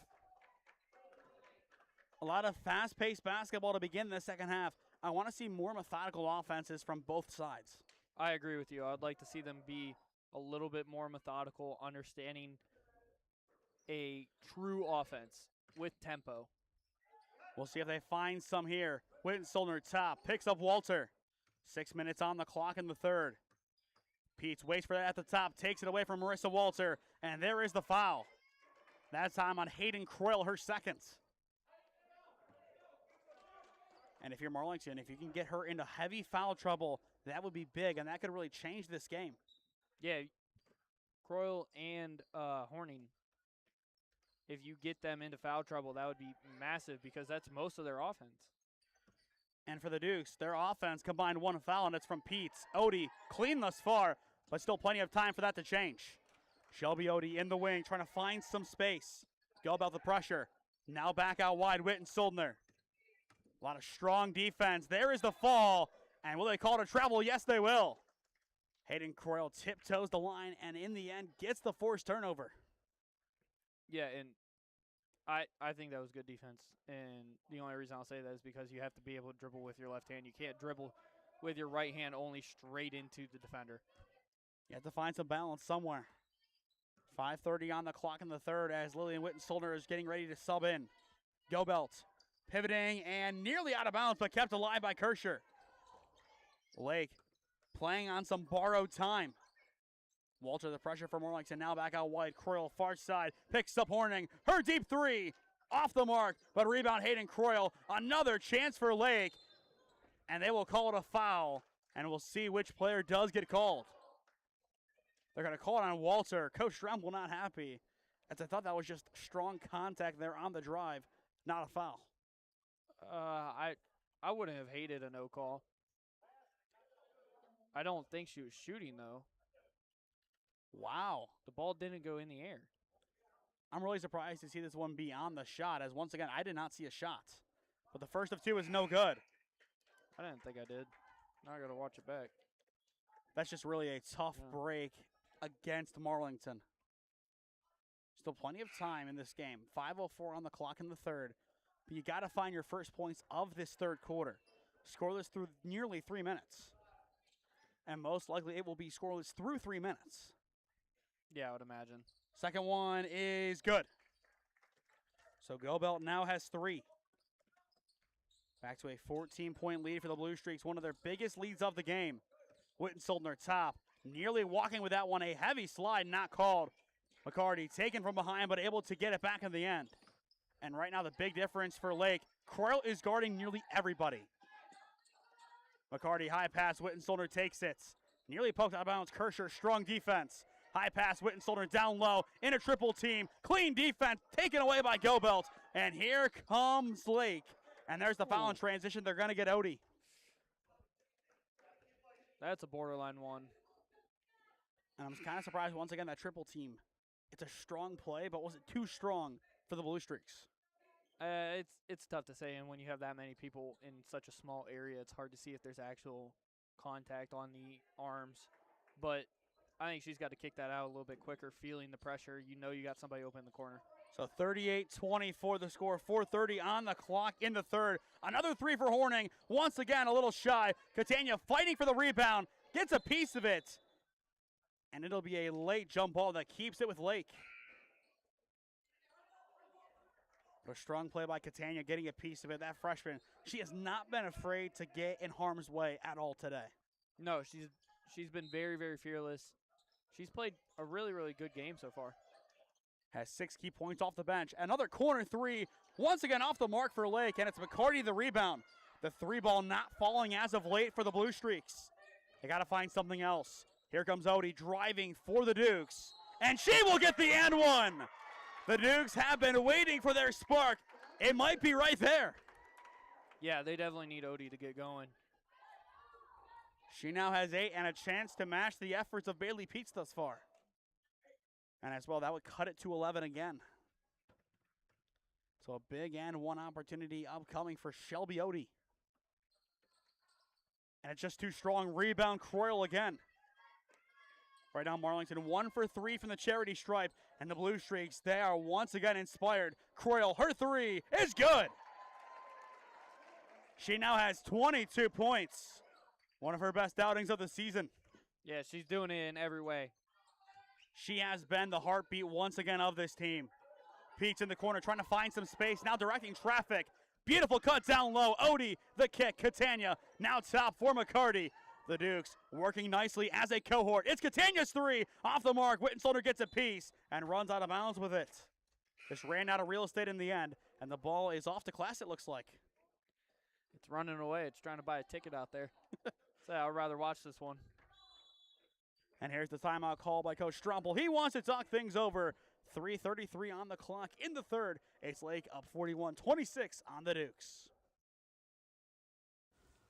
A lot of fast-paced basketball to begin the second half. I want to see more methodical offenses from both sides. I agree with you. I'd like to see them be a little bit more methodical, understanding a true offense with tempo. We'll see if they find some here. Witten Soldner top, picks up Walter. 6 minutes on the clock in the third. Peets waits for that at the top, takes it away from Marissa Walter, and there is the foul. That time on Hayden Croyle, her second. And if you're Marlington, if you can get her into heavy foul trouble, that would be big, and that could really change this game. Yeah, Croyle and Horning, if you get them into foul trouble, that would be massive because that's most of their offense. And for the Dukes, their offense combined 1 foul, and it's from Peets. Odie, clean thus far, but still plenty of time for that to change. Shelby Odie in the wing, trying to find some space. Go about the pressure. Now back out wide, Witten-Soldner. A lot of strong defense. There is the fall. And will they call it a travel? Yes, they will. Hayden Croyle tiptoes the line and in the end gets the forced turnover. Yeah, and I think that was good defense. And the only reason I'll say that is because you have to be able to dribble with your left hand. You can't dribble with your right hand only straight into the defender. You have to find some balance somewhere. 5:30 on the clock in the third as Lillian Witten-Soldner is getting ready to sub in. Gobelt pivoting and nearly out of bounds, but kept alive by Kirscher. Lake playing on some borrowed time. Walter the pressure for Marlington, now back out wide. Croyle far side, picks up Horning. Her deep three, off the mark, but rebound Hayden Croyle. Another chance for Lake, and they will call it a foul, and we'll see which player does get called. They're going to call it on Walter. Coach Strempel not happy, as I thought that was just strong contact there on the drive, not a foul. I wouldn't have hated a no call. I don't think she was shooting, though. Wow. The ball didn't go in the air. I'm really surprised to see this one be on the shot, as once again, I did not see a shot. But the first of two is no good. I didn't think I did. Now I got to watch it back. That's just really a tough break against Marlington. Still plenty of time in this game. 5:04 on the clock in the third. But you got to find your first points of this third quarter. Scoreless through nearly 3 minutes. And most likely it will be scoreless through 3 minutes. Yeah, I would imagine. Second one is good. So Gobelt now has 3. Back to a 14-point lead for the Blue Streaks, one of their biggest leads of the game. Witten-Soldner top, nearly walking with that one. A heavy slide, not called. McCarty taken from behind, but able to get it back in the end. And right now the big difference for Lake, Croyle is guarding nearly everybody. McCarty high pass, Witten-Soldner takes it. Nearly poked out of bounds, Kirscher, strong defense. High pass, Witten-Soldner down low in a triple team. Clean defense, taken away by Gobelt. And here comes Lake. And there's the foul in transition. They're going to get Odie. That's a borderline one. And I'm kind of surprised once again that triple team. It's a strong play, but was it too strong for the Blue Streaks? It's tough to say, and when you have that many people in such a small area, it's hard to see if there's actual contact on the arms. But I think she's got to kick that out a little bit quicker, feeling the pressure. You know you got somebody open in the corner. So 38-24 the score, 4:30 on the clock in the third. Another 3 for Horning. Once again, a little shy. Catania fighting for the rebound, gets a piece of it. And it'll be a late jump ball that keeps it with Lake. A strong play by Catania, getting a piece of it. That freshman, she has not been afraid to get in harm's way at all today. No, she's been very, very fearless. She's played a really, really good game so far. Has 6 key points off the bench. Another corner 3, once again off the mark for Lake, and it's McCarty the rebound. The 3 ball not falling as of late for the Blue Streaks. They got to find something else. Here comes Odie driving for the Dukes, and she will get the and one. The Dukes have been waiting for their spark. It might be right there. Yeah, they definitely need Odie to get going. She now has 8 and a chance to match the efforts of Bailey Peets thus far. And as well, that would cut it to 11 again. So a big and one opportunity upcoming for Shelby Odie. And it's just too strong. Rebound, Croyle again. Right now, Marlington 1 for 3 from the charity stripe. And the Blue Streaks, they are once again inspired. Croyle, her 3 is good. She now has 22 points. One of her best outings of the season. Yeah, she's doing it in every way. She has been the heartbeat once again of this team. Pete's in the corner trying to find some space, now directing traffic. Beautiful cut down low. Odie, the kick. Catania now top for McCarty. The Dukes working nicely as a cohort. It's Catania's 3 off the mark. Witten-Soldner gets a piece and runs out of bounds with it. Just ran out of real estate in the end, and the ball is off to class, it looks like. It's running away. It's trying to buy a ticket out there. So I'd rather watch this one. And here's the timeout call by Coach Strumpel. He wants to talk things over. 3:33 on the clock in the third. Ace Lake up 41-26 on the Dukes.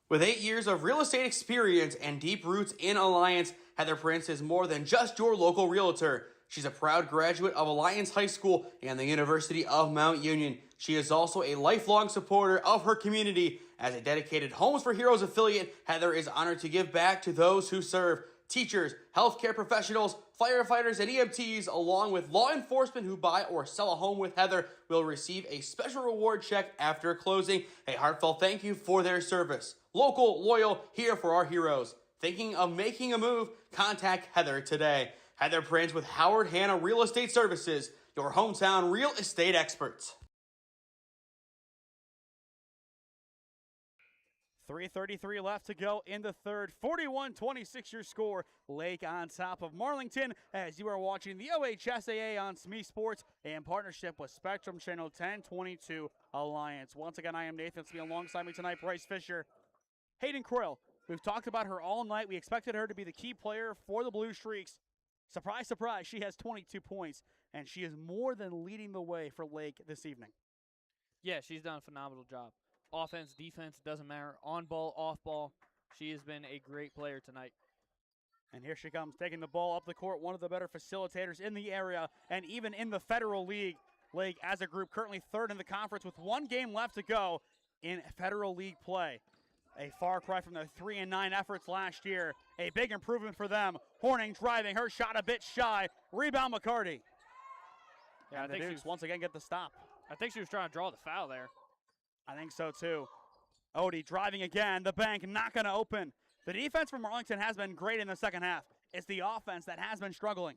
With 8 years of real estate experience and deep roots in Alliance, Heather Prince is more than just your local realtor. She's a proud graduate of Alliance High School and the University of Mount Union. She is also a lifelong supporter of her community. As a dedicated Homes for Heroes affiliate, Heather is honored to give back to those who serve. Teachers, healthcare professionals, firefighters, and EMTs, along with law enforcement who buy or sell a home with Heather, will receive a special reward check after closing. A heartfelt thank you for their service. Local, loyal, here for our heroes. Thinking of making a move? Contact Heather today. Heather Prince with Howard Hanna Real Estate Services, your hometown real estate experts. 3:33 left to go in the third. 41-26 your score. Lake on top of Marlington as you are watching the OHSAA on SmeeSports in partnership with Spectrum Channel 1022 Alliance. Once again, I am Nathan Smee. Alongside me tonight, Bryce Fisher. Hayden Croyle. We've talked about her all night. We expected her to be the key player for the Blue Streaks. Surprise, surprise, she has 22 points, and she is more than leading the way for Lake this evening. Yeah, she's done a phenomenal job. Offense, defense, doesn't matter. On ball, off ball. She has been a great player tonight. And here she comes, taking the ball up the court, one of the better facilitators in the area and even in the Federal League. Lake, as a group, currently third in the conference with one game left to go in Federal League play. A far cry from their 3-9 efforts last year. A big improvement for them. Horning driving, her shot a bit shy. Rebound McCarty. Yeah, And the Dukes once again get the stop. I think she was trying to draw the foul there. I think so too. Odie driving again. The bank not going to open. The defense from Marlington has been great in the second half. It's the offense that has been struggling.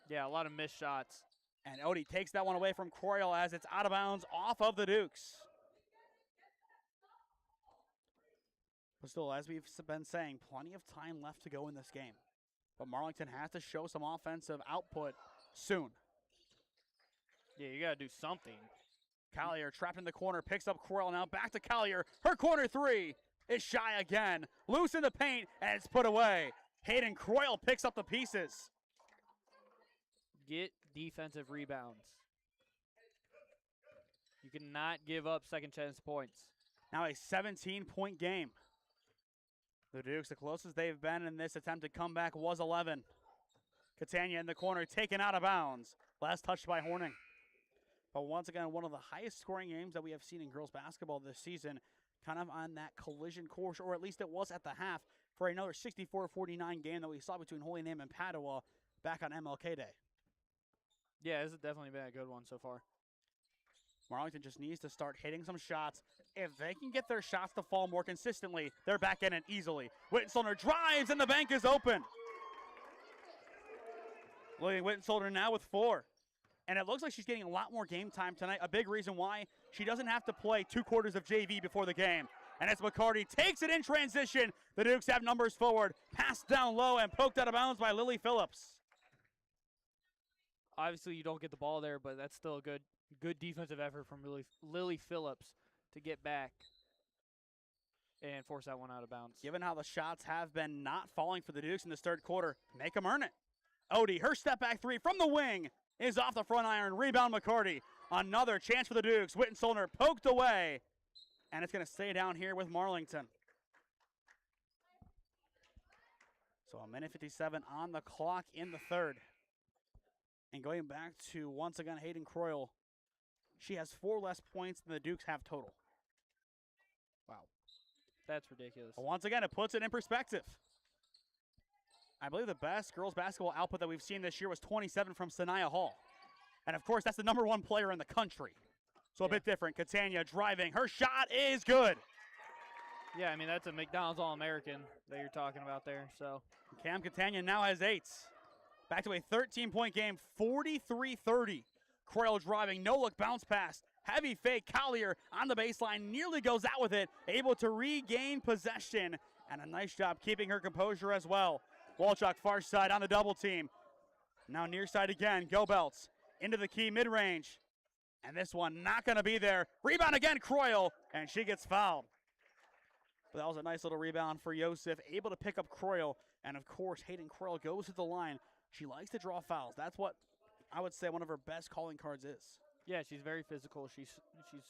Yeah, a lot of missed shots. And Odie takes that one away from Croyle as it's out of bounds off of the Dukes. But still, as we've been saying, plenty of time left to go in this game. But Marlington has to show some offensive output soon. Yeah, you got to do something. Collier trapped in the corner, picks up Croyle now, back to Collier. Her corner three is shy again. Loose in the paint, and it's put away. Hayden Croyle picks up the pieces. Get defensive rebounds. You cannot give up second chance points. Now a 17-point game. The Dukes, the closest they've been in this attempted comeback was 11. Catania in the corner, taken out of bounds. Last touched by Horning. But once again, one of the highest scoring games that we have seen in girls basketball this season, kind of on that collision course, or at least it was at the half, for another 64-49 game that we saw between Holy Name and Padua back on MLK Day. Yeah, this has definitely been a good one so far. Marlington just needs to start hitting some shots. If they can get their shots to fall more consistently, they're back in it easily. Wittensolder drives, and the bank is open. Lillian Wittensolder now with 4. And it looks like she's getting a lot more game time tonight. A big reason why she doesn't have to play 2 quarters of JV before the game. And as McCarty takes it in transition, the Dukes have numbers forward. Passed down low and poked out of bounds by Lily Phillips. Obviously, you don't get the ball there, but that's still a good defensive effort from Lily Phillips to get back and force that one out of bounds. Given how the shots have been not falling for the Dukes in this third quarter, make them earn it. Odie, her step back 3 from the wing is off the front iron. Rebound McCarty. Another chance for the Dukes. Wittensolder poked away. And it's going to stay down here with Marlington. So a minute 57 on the clock in the third. And going back to, once again, Hayden Croyle. She has 4 less points than the Dukes have total. Wow. That's ridiculous. But once again, it puts it in perspective. I believe the best girls basketball output that we've seen this year was 27 from Sanaya Hall. And of course, that's the #1 player in the country. So a bit different. Catania driving. Her shot is good. Yeah, I mean, that's a McDonald's All-American that you're talking about there. So Cam Catania now has 8. Back to a 13-point game, 43-30. Croyle driving, no-look bounce pass. Heavy fake. Collier on the baseline, nearly goes out with it. Able to regain possession. And a nice job keeping her composure as well. Walchuk far side on the double team. Now near side again. Go Belts into the key mid-range. And this one not going to be there. Rebound again, Croyle. And she gets fouled. But that was a nice little rebound for Yosef. Able to pick up Croyle. And of course, Hayden Croyle goes to the line. She likes to draw fouls. That's what I would say one of her best calling cards is. Yeah, she's very physical. She's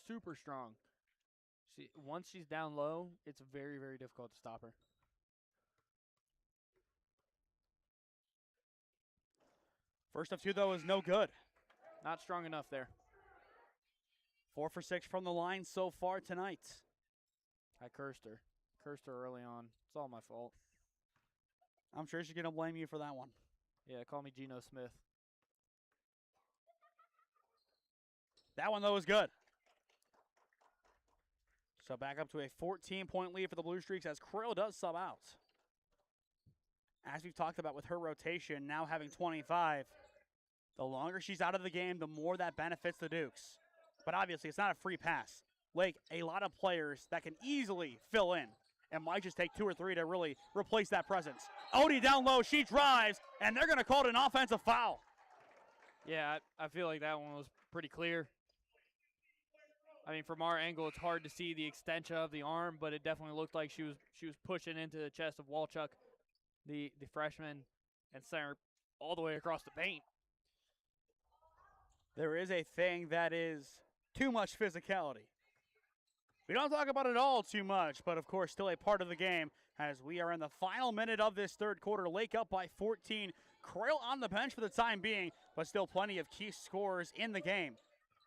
super strong. Once she's down low, it's very, very difficult to stop her. First of two, though, is no good. Not strong enough there. 4 for 6 from the line so far tonight. I cursed her. Cursed her early on. It's all my fault. I'm sure she's going to blame you for that one. Yeah, call me Geno Smith. That one, though, is good. So back up to a 14-point lead for the Blue Streaks as Croyle does sub out. As we've talked about with her rotation, now having 25, the longer she's out of the game, the more that benefits the Dukes. But obviously, it's not a free pass. Lake, a lot of players that can easily fill in. It might just take 2 or 3 to really replace that presence. Odie down low, she drives, and they're going to call it an offensive foul. Yeah, I feel like that one was pretty clear. I mean, from our angle, it's hard to see the extension of the arm, but it definitely looked like she was pushing into the chest of Walchuk, the freshman, and sent her all the way across the paint. There is a thing that is too much physicality. We don't talk about it all too much, but of course still a part of the game as we are in the final minute of this third quarter. Lake up by 14. Croyle on the bench for the time being, but still plenty of key scorers in the game.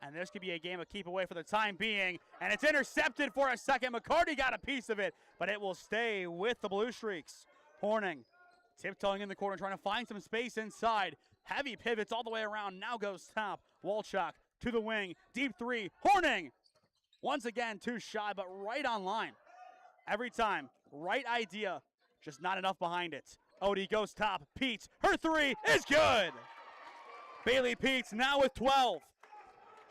And this could be a game of keep away for the time being. And it's intercepted for a second. McCarty got a piece of it, but it will stay with the Blue Streaks. Horning tiptoeing in the corner, trying to find some space inside. Heavy pivots all the way around. Now goes top. Walchuk to the wing. Deep three. Horning. Once again, too shy, but right on line. Every time. Right idea. Just not enough behind it. Odie goes top. Peets. Her three is good. Bailey Peets now with 12.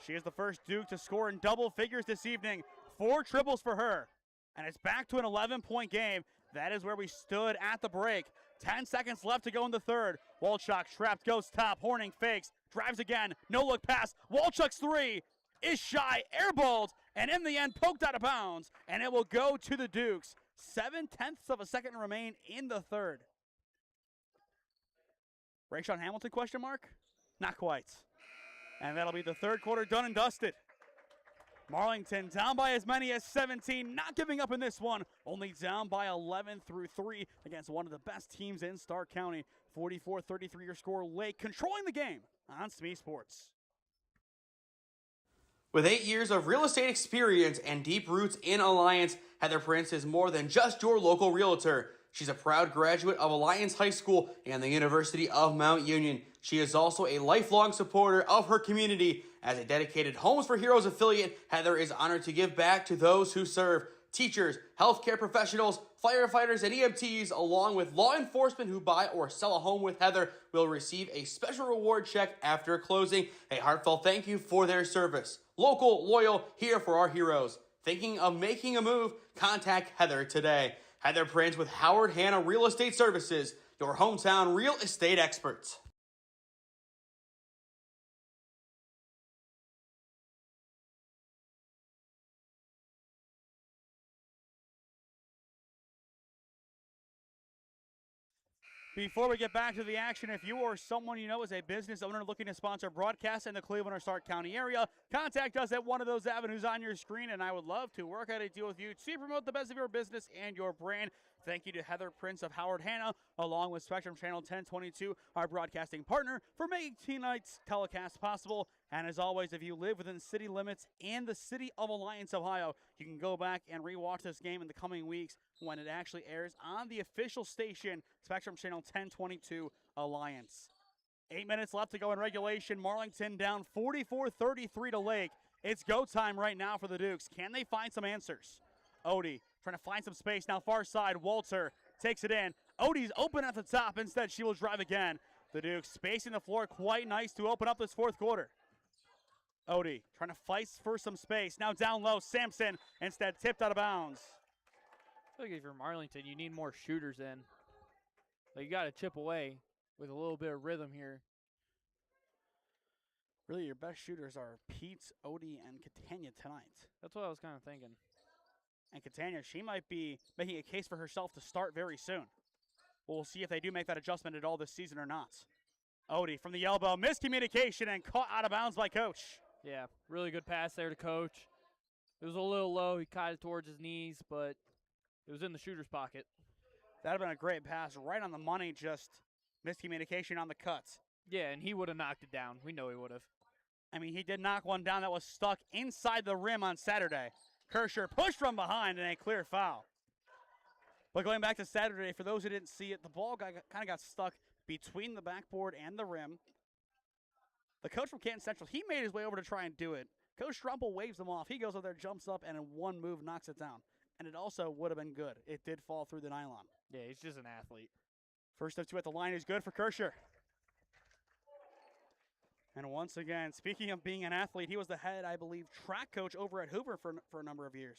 She is the first Duke to score in double figures this evening. 4 triples for her. And it's back to an 11-point game. That is where we stood at the break. 10 seconds left to go in the third. Walchuk trapped, goes top. Horning fakes, drives again. No look pass. Walchuk's three is shy, airballed, and in the end poked out of bounds. And it will go to the Dukes. 7/10 of a second remain in the third. Rayshawn Hamilton question mark? Not quite. And that'll be the third quarter done and dusted. Marlington down by as many as 17, not giving up in this one. Only down by 11 through 3 against one of the best teams in Stark County. 44-33 your score. Lake controlling the game on SmeeSports. With 8 years of real estate experience and deep roots in Alliance, Heather Prince is more than just your local realtor. She's a proud graduate of Alliance High School and the University of Mount Union. She is also a lifelong supporter of her community. As a dedicated Homes for Heroes affiliate, Heather is honored to give back to those who serve. Teachers, healthcare professionals, firefighters, and EMTs, along with law enforcement who buy or sell a home with Heather, will receive a special reward check after closing. A heartfelt thank you for their service. Local, loyal, here for our heroes. Thinking of making a move? Contact Heather today. Heather Prince with Howard Hanna Real Estate Services, your hometown real estate experts. Before we get back to the action, if you or someone you know is a business owner looking to sponsor broadcasts in the Cleveland or Stark County area, contact us at one of those avenues on your screen, and I would love to work out a deal with you to promote the best of your business and your brand. Thank you to Heather Prince of Howard Hanna, along with Spectrum Channel 1022, our broadcasting partner, for making tonight's telecast possible. And as always, if you live within city limits and the city of Alliance, Ohio, you can go back and rewatch this game in the coming weeks when it actually airs on the official station, Spectrum Channel 1022 Alliance. 8 minutes left to go in regulation. Marlington down 44-33 to Lake. It's go time right now for the Dukes. Can they find some answers? Odie trying to find some space now, far side. Walter takes it in. Odie's open at the top. Instead, she will drive again. The Dukes spacing the floor quite nice to open up this fourth quarter. Odie trying to fight for some space. Now down low, Sampson instead tipped out of bounds. I think if you're Marlington, you need more shooters in. Like, you got to chip away with a little bit of rhythm here. Really, your best shooters are Pete, Odie, and Catania tonight. That's what I was kind of thinking. And Catania, she might be making a case for herself to start very soon. We'll see if they do make that adjustment at all this season or not. Odie from the elbow, miscommunication, and caught out of bounds by Coach. Yeah, really good pass there to Coach. It was a little low. He caught it towards his knees, but it was in the shooter's pocket. That would have been a great pass, right on the money, just miscommunication on the cuts. Yeah, and he would have knocked it down. We know he would have. I mean, he did knock one down that was stuck inside the rim on Saturday. Kirscher pushed from behind and a clear foul. But going back to Saturday, for those who didn't see it, the ball kind of got stuck between the backboard and the rim. The coach from Canton Central, he made his way over to try and do it. Coach Strumpel waves him off. He goes over there, jumps up, and in one move knocks it down. And it also would have been good. It did fall through the nylon. Yeah, he's just an athlete. First of two at the line is good for Kirscher. And once again, speaking of being an athlete, he was the head, I believe, track coach over at Hoover for a number of years.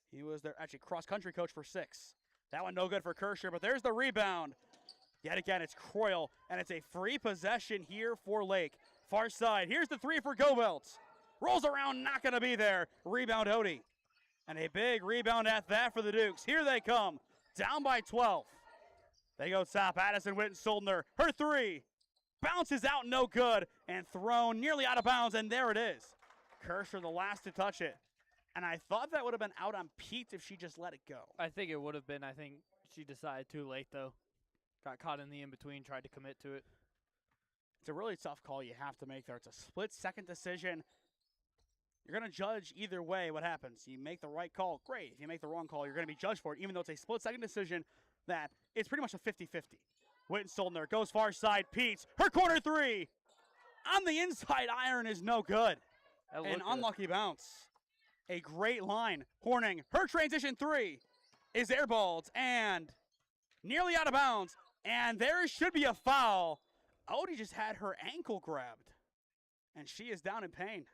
He was their, actually, cross-country coach for 6. That one no good for Kirscher, but there's the rebound. Yet again, it's Croyle, and it's a free possession here for Lake. Far side, here's the three for Gobelt. Rolls around, not going to be there. Rebound Odie. And a big rebound at that for the Dukes. Here they come, down by 12. They go top, Addison Witten-Soldner, her three. Bounces out, no good, and thrown nearly out of bounds, and there it is. Kirscher the last to touch it. And I thought that would have been out on Pete if she just let it go. I think it would have been. I think she decided too late, though. Got caught in the in-between, tried to commit to it. It's a really tough call you have to make there. It's a split-second decision. You're going to judge either way what happens. You make the right call, great. If you make the wrong call, you're going to be judged for it, even though it's a split-second decision that it's pretty much a 50-50. Witten-Soldner goes far side, Peets, her corner three. On the inside iron is no good. An unlucky bounce. A great line. Horning, her transition three is airballed and nearly out of bounds. And there should be a foul. Odie just had her ankle grabbed. And she is down in pain.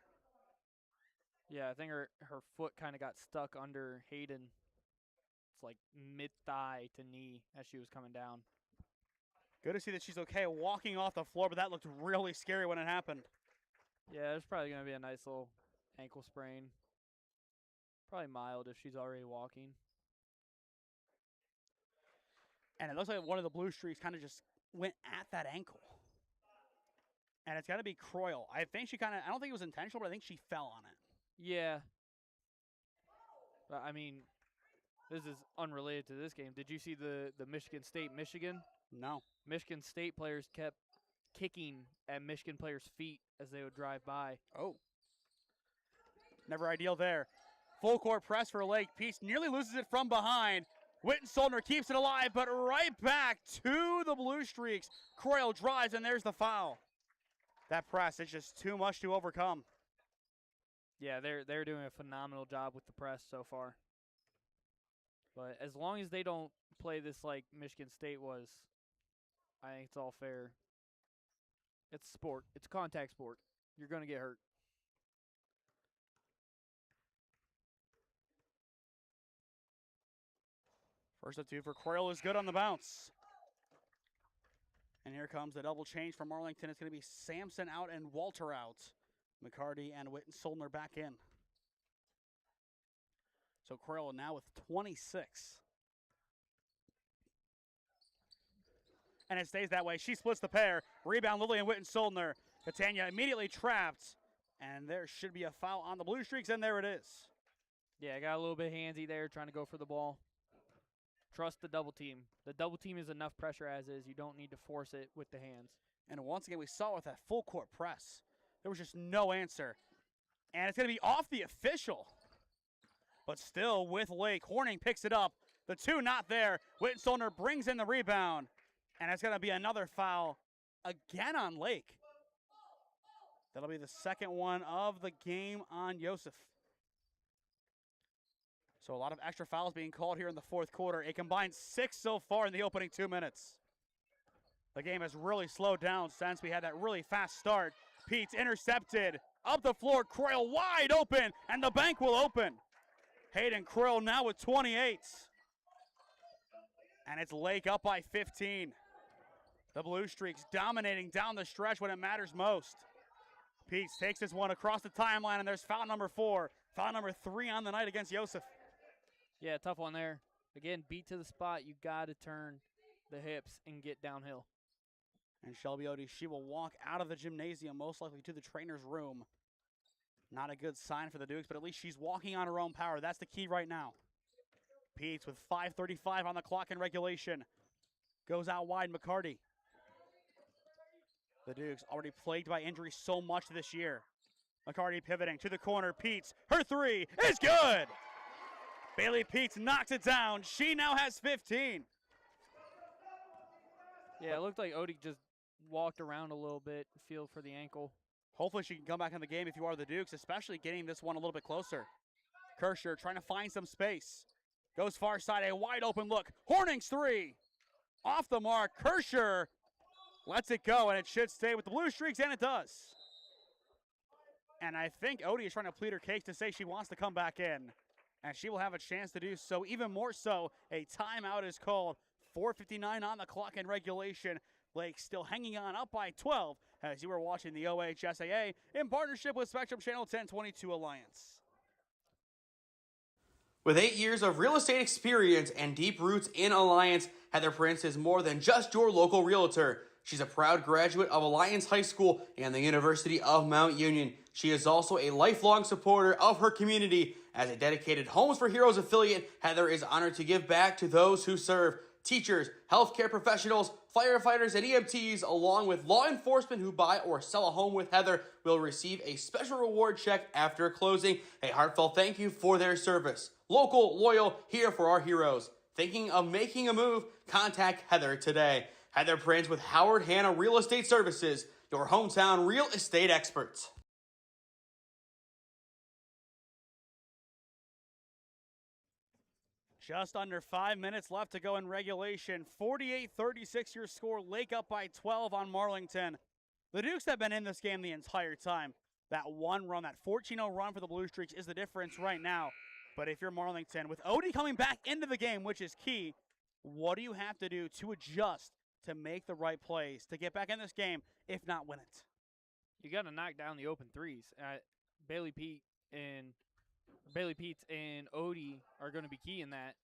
Yeah, I think her foot kind of got stuck under Hayden. It's like mid-thigh to knee as she was coming down. Good to see that she's okay walking off the floor, but that looked really scary when it happened. Yeah, there's probably going to be a nice little ankle sprain. Probably mild if she's already walking. And it looks like one of the blue streaks kind of just went at that ankle. And it's got to be Croyle. I think she I don't think it was intentional, but I think she fell on it. Yeah. But, I mean, this is unrelated to this game. Did you see the Michigan State-Michigan? No. Michigan State players kept kicking at Michigan players' feet as they would drive by. Oh. Never ideal there. Full court press for Lake. Peace nearly loses it from behind. Witten-Soldner keeps it alive, but right back to the blue streaks. Croyle drives, and there's the foul. That press is just too much to overcome. Yeah, they're doing a phenomenal job with the press so far. But as long as they don't play this like Michigan State was, I think it's all fair. It's sport. It's a contact sport. You're going to get hurt. First of two for Croyle is good on the bounce. And here comes the double change from Marlington. It's going to be Sampson out and Walter out. McCarty and Witten-Soldner back in. So Croyle now with 26. And it stays that way. She splits the pair. Rebound Lillian Witten-Soldner. Catania immediately trapped. And there should be a foul on the blue streaks, and there it is. Yeah, I got a little bit handsy there trying to go for the ball. Trust the double team. The double team is enough pressure as is. You don't need to force it with the hands. And once again, we saw with that full court press, there was just no answer. And it's going to be off the official. But still with Lake. Horning picks it up. The two not there. Witten-Soldner brings in the rebound. And it's going to be another foul again on Lake. That'll be the second one of the game on Joseph. So a lot of extra fouls being called here in the fourth quarter. A combined 6 so far in the opening 2 minutes. The game has really slowed down since we had that really fast start. Pete's intercepted. Up the floor, Croyle wide open, and the bank will open. Hayden Croyle now with 28. And it's Lake up by 15. The Blue Streaks dominating down the stretch when it matters most. Pete's takes this one across the timeline, and there's foul number 4. Foul number 3 on the night against Joseph. Yeah, tough one there. Again, beat to the spot. You got to turn the hips and get downhill. And Shelby Odie, she will walk out of the gymnasium, most likely to the trainer's room. Not a good sign for the Dukes, but at least she's walking on her own power. That's the key right now. Pete's with 5:35 on the clock in regulation. Goes out wide, McCarty. The Dukes already plagued by injuries so much this year. McCarty pivoting to the corner. Peets, her three is good. Bailey Peets knocks it down. She now has 15. Yeah, it looked like Odie just walked around a little bit, feel for the ankle. Hopefully she can come back in the game if you are the Dukes, especially getting this one a little bit closer. Kirscher trying to find some space. Goes far side, a wide open look. Horning's three. Off the mark. Kirscher lets it go, and it should stay with the Blue Streaks, and it does. And I think Odie is trying to plead her case to say she wants to come back in. And she will have a chance to do so. Even more so, a timeout is called. 4:59 on the clock in regulation. Lake still hanging on, up by 12 as you are watching the OHSAA in partnership with Spectrum Channel 1022 Alliance. With 8 years of real estate experience and deep roots in Alliance, Heather Prince is more than just your local realtor. She's a proud graduate of Alliance High School and the University of Mount Union. She is also a lifelong supporter of her community. As a dedicated Homes for Heroes affiliate, Heather is honored to give back to those who serve. Teachers, healthcare professionals, firefighters, and EMTs, along with law enforcement who buy or sell a home with Heather, will receive a special reward check after closing. A heartfelt thank you for their service. Local, loyal, here for our heroes. Thinking of making a move? Contact Heather today. Heather Prince with Howard Hanna Real Estate Services, your hometown real estate experts. Just under 5 minutes left to go in regulation. 48-36 your score. Lake up by 12 on Marlington. The Dukes have been in this game the entire time. That one run, that 14-0 run for the Blue Streaks is the difference right now. But if you're Marlington, with Odie coming back into the game, which is key, what do you have to do to adjust to make the right plays to get back in this game, if not win it? You got to knock down the open threes. Bailey Peets and Odie are going to be key in that.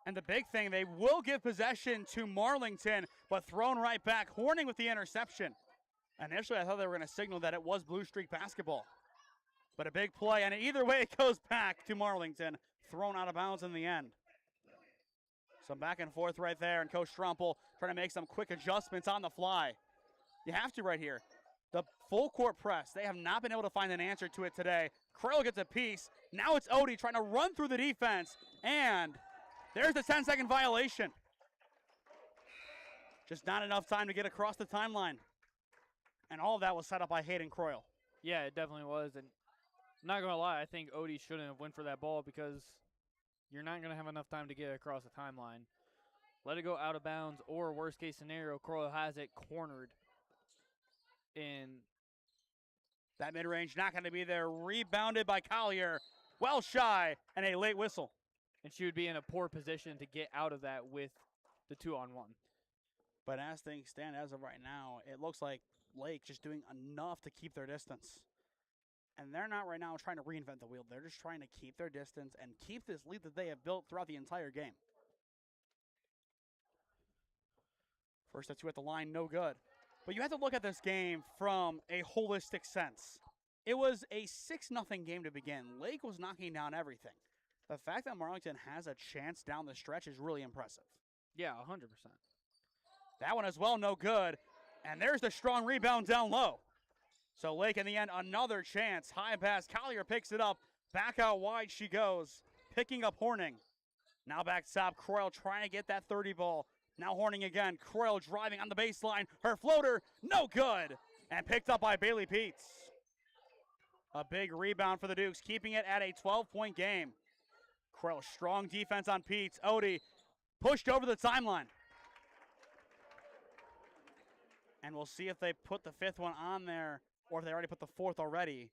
And the big thing, they will give possession to Marlington, but thrown right back. Horning with the interception. Initially, I thought they were going to signal that it was Blue Streak basketball. But a big play, and either way, it goes back to Marlington. Thrown out of bounds in the end. Some back and forth right there, and Coach Strumpel trying to make some quick adjustments on the fly. You have to right here. The full court press, they have not been able to find an answer to it today. Kroll gets a piece. Now it's Odie trying to run through the defense, and there's the 10-second violation. Just not enough time to get across the timeline. And all of that was set up by Hayden Croyle. Yeah, it definitely was. And I'm not going to lie, I think Odie shouldn't have went for that ball because you're not going to have enough time to get across the timeline. Let it go out of bounds, or worst case scenario, Croyle has it cornered. And that mid-range not going to be there. Rebounded by Collier. Well shy, and a late whistle. And she would be in a poor position to get out of that with the 2-on-1. But as things stand as of right now, it looks like Lake just doing enough to keep their distance. And they're not right now trying to reinvent the wheel. They're just trying to keep their distance and keep this lead that they have built throughout the entire game. First at two at the line, no good. But you have to look at this game from a holistic sense. It was a 6-0 game to begin. Lake was knocking down everything. The fact that Marlington has a chance down the stretch is really impressive. Yeah, 100%. That one as well, no good. And there's the strong rebound down low. So Lake in the end, another chance. High pass, Collier picks it up. Back out wide she goes, picking up Horning. Now back top, Croyle trying to get that 30 ball. Now Horning again, Croyle driving on the baseline. Her floater, no good. And picked up by Bailey Peets. A big rebound for the Dukes, keeping it at a 12-point game. Croyle, strong defense on Peets. Odie pushed over the timeline. And we'll see if they put the fifth one on there or if they already put the fourth already.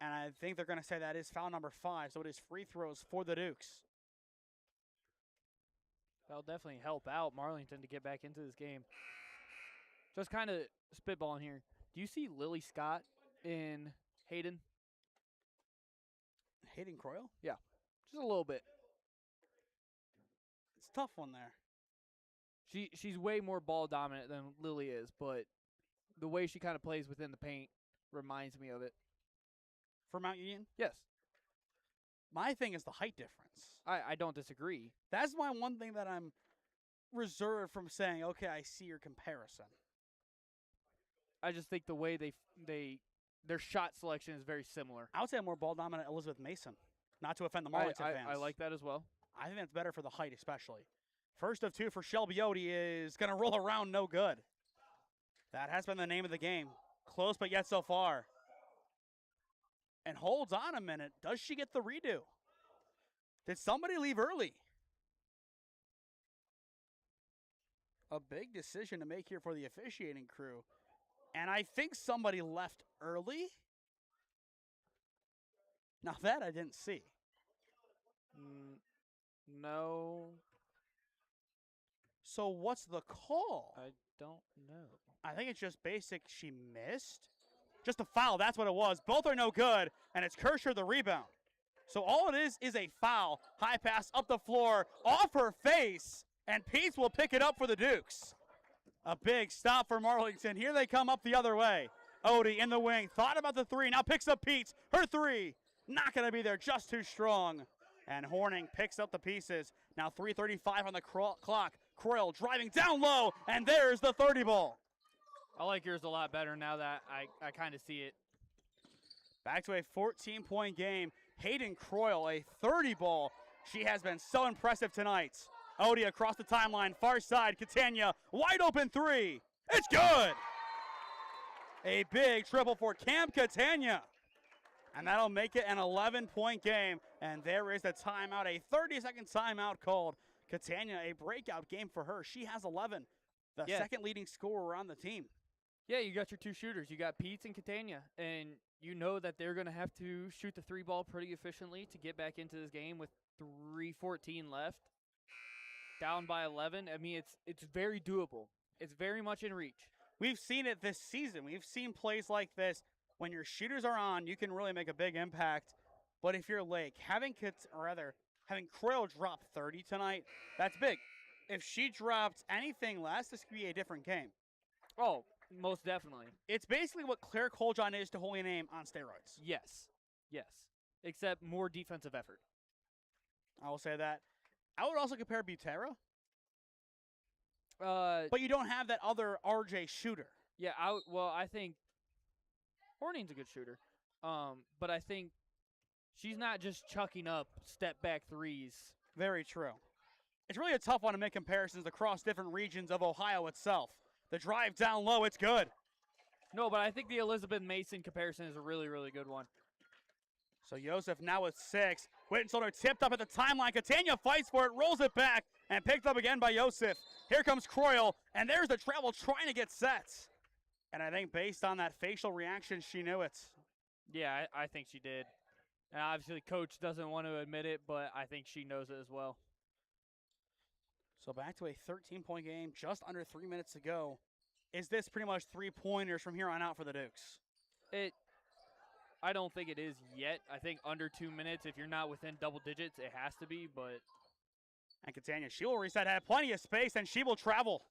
And I think they're going to say that is foul number 5, so it is free throws for the Dukes. That'll definitely help out Marlington to get back into this game. Just kind of spitballing here. Do you see Lily Scott in Hayden? Hayden Croyle? Yeah, just a little bit. It's a tough one there. She's way more ball dominant than Lily is, but the way she kind of plays within the paint reminds me of it. For Mount Union? Yes. My thing is the height difference. I don't disagree. That's my one thing that I'm reserved from saying, okay, I see your comparison. I just think the way their shot selection is very similar. I would say a more ball-dominant Elizabeth Mason, not to offend the Marlington fans. I like that as well. I think that's better for the height especially. First of two for Shelby Odie is going to roll around no good. That has been the name of the game. Close, but yet so far. And holds on a minute. Does she get the redo? Did somebody leave early? A big decision to make here for the officiating crew. And I think somebody left early. Now that I didn't see. No. So what's the call? I don't know. I think it's just basic she missed. Just a foul, that's what it was. Both are no good, and it's Kirscher the rebound. So all it is a foul. High pass up the floor, off her face, and Peets will pick it up for the Dukes. A big stop for Marlington. Here they come up the other way. Odie in the wing, thought about the three, now picks up Peets. Her three, not going to be there, just too strong. And Horning picks up the pieces. Now 3:35 on the clock. Croyle driving down low, and there's the 30 ball. I like yours a lot better now that I kind of see it. Back to a 14-point game. Hayden Croyle, a 30 ball. She has been so impressive tonight. Odie across the timeline, far side, Catania, wide open three. It's good! A big triple for Camp Catania. And that'll make it an 11-point game. And there is a timeout, a 30-second timeout called. Catania, a breakout game for her. She has 11, the second leading scorer on the team. Yeah, you got your two shooters. You got Peets and Catania, and you know that they're going to have to shoot the three ball pretty efficiently to get back into this game with 3:14 left. Down by 11. I mean, it's very doable. It's very much in reach. We've seen it this season. We've seen plays like this. When your shooters are on, you can really make a big impact. But if you're Lake, having Croyle drop 30 tonight, that's big. If she dropped anything less, this could be a different game. Oh, most definitely. It's basically what Claire Coljon is to Holy Name on steroids. Yes. Except more defensive effort. I will say that. I would also compare Butera. But you don't have that other RJ shooter. Yeah, I think Horning's a good shooter. But I think she's not just chucking up step-back threes. Very true. It's really a tough one to make comparisons across different regions of Ohio itself. The drive down low, it's good. No, but I think the Elizabeth Mason comparison is a really, really good one. So Joseph now with 6. Wittensolder tipped up at the timeline. Catania fights for it, rolls it back, and picked up again by Joseph. Here comes Croyle, and there's the travel trying to get set. And I think based on that facial reaction, she knew it. Yeah, I think she did. And obviously, Coach doesn't want to admit it, but I think she knows it as well. So back to a 13-point game, just under 3 minutes to go. Is this pretty much 3-pointers from here on out for the Dukes? I don't think it is yet. I think under 2 minutes, if you're not within double digits, it has to be, but... And Catania, she will reset, have plenty of space, and she will travel.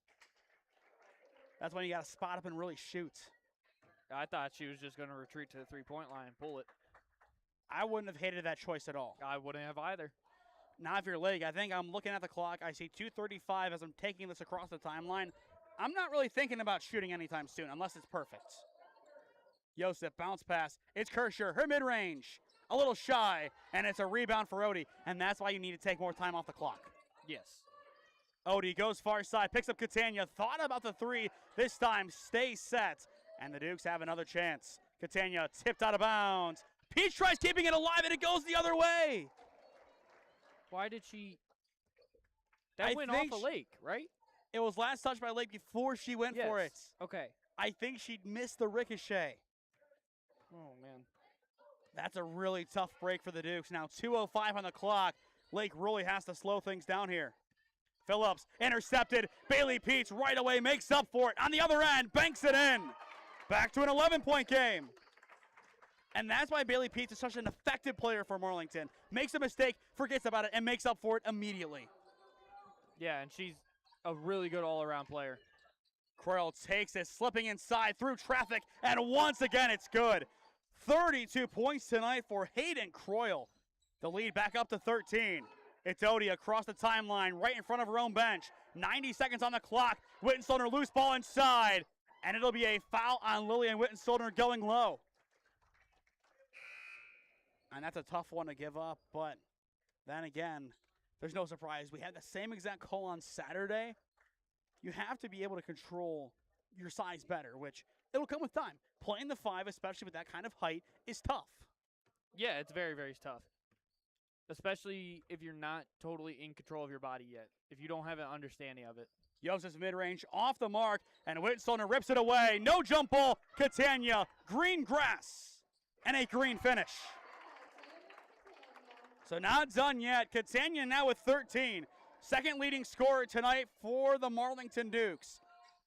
That's when you got to spot up and really shoot. I thought she was just going to retreat to the three-point line and pull it. I wouldn't have hated that choice at all. I wouldn't have either. Now if you're Lake, I think I'm looking at the clock. I see 2:35 as I'm taking this across the timeline. I'm not really thinking about shooting anytime soon, unless it's perfect. Joseph, bounce pass. It's Kirscher, her mid-range. A little shy, and it's a rebound for Odie, and that's why you need to take more time off the clock. Yes. Odie goes far side, picks up Catania, thought about the three, this time stays set, and the Dukes have another chance. Catania tipped out of bounds. Peach tries keeping it alive, and it goes the other way. Why did she? That went off a Lake, right? It was last touched by Lake before she went for it. Okay. I think she missed the ricochet. Oh, man. That's a really tough break for the Dukes. Now 2:05 on the clock. Lake really has to slow things down here. Phillips intercepted. Bailey Peets right away makes up for it. On the other end, banks it in. Back to an 11-point game. And that's why Bailey Peets is such an effective player for Marlington. Makes a mistake, forgets about it, and makes up for it immediately. Yeah, and she's a really good all-around player. Croyle takes it, slipping inside through traffic, and once again it's good. 32 points tonight for Hayden Croyle. The lead back up to 13. It's Odie across the timeline, right in front of her own bench. 90 seconds on the clock. Witten-Stollner loose ball inside, and it'll be a foul on Lillian Witten-Stollner going low. And that's a tough one to give up, but then again, there's no surprise. We had the same exact call on Saturday. You have to be able to control your size better, which it'll come with time. Playing the 5, especially with that kind of height, is tough. Yeah, it's very, very tough. Especially if you're not totally in control of your body yet. If you don't have an understanding of it. Joseph's mid-range off the mark, and Witten-Stollner rips it away. No jump ball. Catania, green grass, and a green finish. So not done yet. Catania now with 13. Second leading scorer tonight for the Marlington Dukes.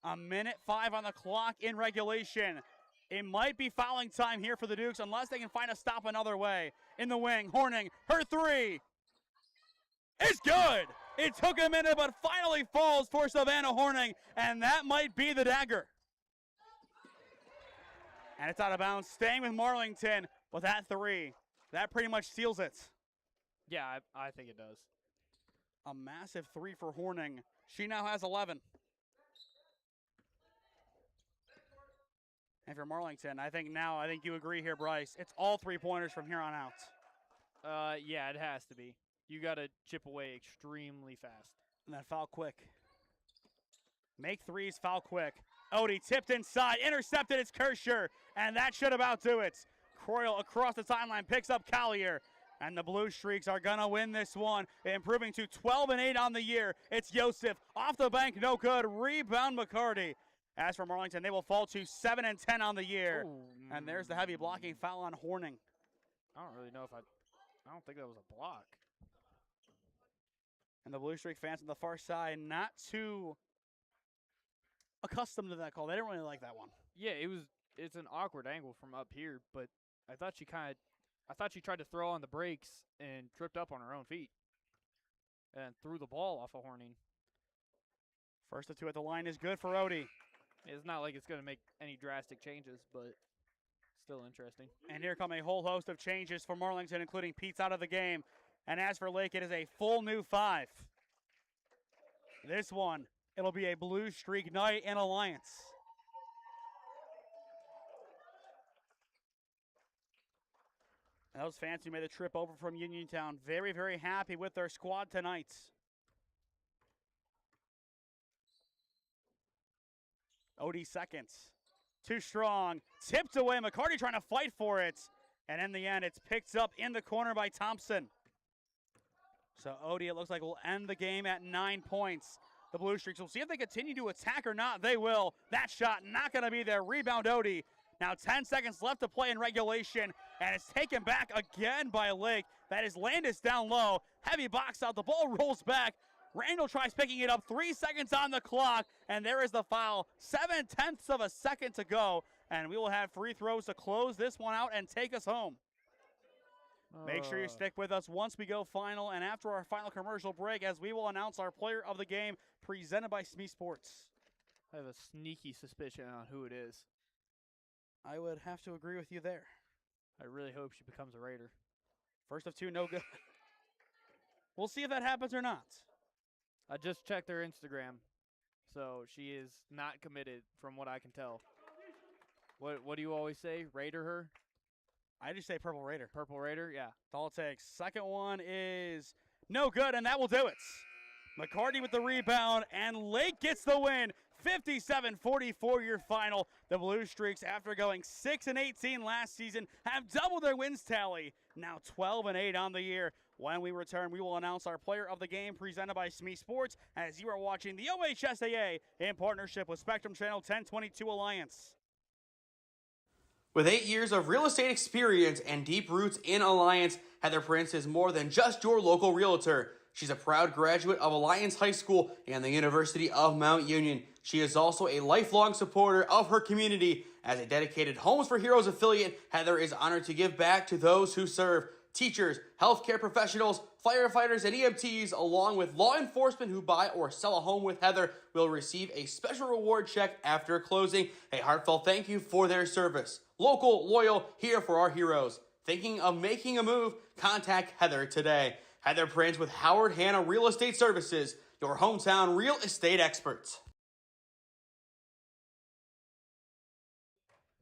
1:05 on the clock in regulation. It might be fouling time here for the Dukes unless they can find a stop another way. In the wing, Horning, her 3 is good. It took a minute, but finally falls for Savannah Horning, and that might be the dagger. And it's out of bounds, staying with Marlington with that 3. That pretty much seals it. Yeah, I think it does. A massive 3 for Horning. She now has 11. And for Marlington, I think you agree here, Bryce. It's all 3-pointers from here on out. Yeah, it has to be. You got to chip away extremely fast. And then foul quick. Make 3s, foul quick. Odie tipped inside, intercepted, it's Kirscher, and that should about do it. Croyle across the timeline, picks up Collier, and the Blue Streaks are gonna win this one, improving to 12-8 on the year. It's Joseph, off the bank, no good, rebound McCarty. As for Marlington, they will fall to 7-10 on the year. Ooh. And there's the heavy blocking foul on Horning. I don't really know if I don't think that was a block. And the Blue Streak fans on the far side not too accustomed to that call. They didn't really like that one. Yeah, it's an awkward angle from up here, but I thought she tried to throw on the brakes and tripped up on her own feet and threw the ball off of Horning. First of 2 at the line is good for Odie. It's not like it's going to make any drastic changes, but still interesting. And here come a whole host of changes for Marlington, including Pete's out of the game. And as for Lake, it is a full new 5. This one, it'll be a Blue Streak night in Alliance. And those fans who made the trip over from Uniontown, very, very happy with their squad tonight. Odie seconds. Too strong. Tipped away. McCarty trying to fight for it. And in the end, it's picked up in the corner by Thompson. So Odie, it looks like, will end the game at 9 points. The Blue Streaks will see if they continue to attack or not. They will. That shot not going to be there. Rebound Odie. Now 10 seconds left to play in regulation. And it's taken back again by Lake. That is Landis down low. Heavy box out. The ball rolls back. Randall tries picking it up. 3 seconds on the clock. And there is the foul. 0.7 of a second to go. And we will have free throws to close this one out and take us home. Make sure you stick with us once we go final and after our final commercial break, as we will announce our player of the game presented by SmeeSports. I have a sneaky suspicion on who it is. I would have to agree with you there. I really hope she becomes a Raider. First of 2, no good. We'll see if that happens or not. I just checked her Instagram, so she is not committed from what I can tell. What do you always say? Raider her? I just say Purple Raider. Purple Raider, yeah. That's all it takes. Second one is no good, and that will do it. McCarty with the rebound, and Lake gets the win. 57-44 your final. The Blue Streaks, after going 6-18 last season, have doubled their wins tally. Now 12-8 on the year. When we return, we will announce our player of the game presented by SmeeSports as you are watching the OHSAA in partnership with Spectrum Channel 1022 Alliance. With 8 years of real estate experience and deep roots in Alliance, Heather Prince is more than just your local realtor. She's a proud graduate of Alliance High School and the University of Mount Union. She is also a lifelong supporter of her community. As a dedicated Homes for Heroes affiliate, Heather is honored to give back to those who serve. Teachers, healthcare professionals, firefighters, and EMTs, along with law enforcement who buy or sell a home with Heather, will receive a special reward check after closing. A heartfelt thank you for their service. Local, loyal, here for our heroes. Thinking of making a move? Contact Heather today. Heather Prince with Howard Hanna Real Estate Services. your hometown real estate experts.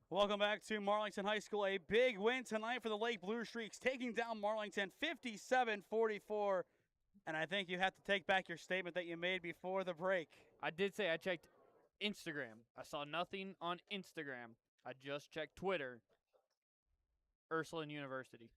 Welcome back to Marlington High School. A big win tonight for the Lake Blue Streaks, taking down Marlington 57-44. And I think you have to take back your statement that you made before the break. I did say I checked Instagram. I saw nothing on Instagram. I just checked Twitter. Ursuline University.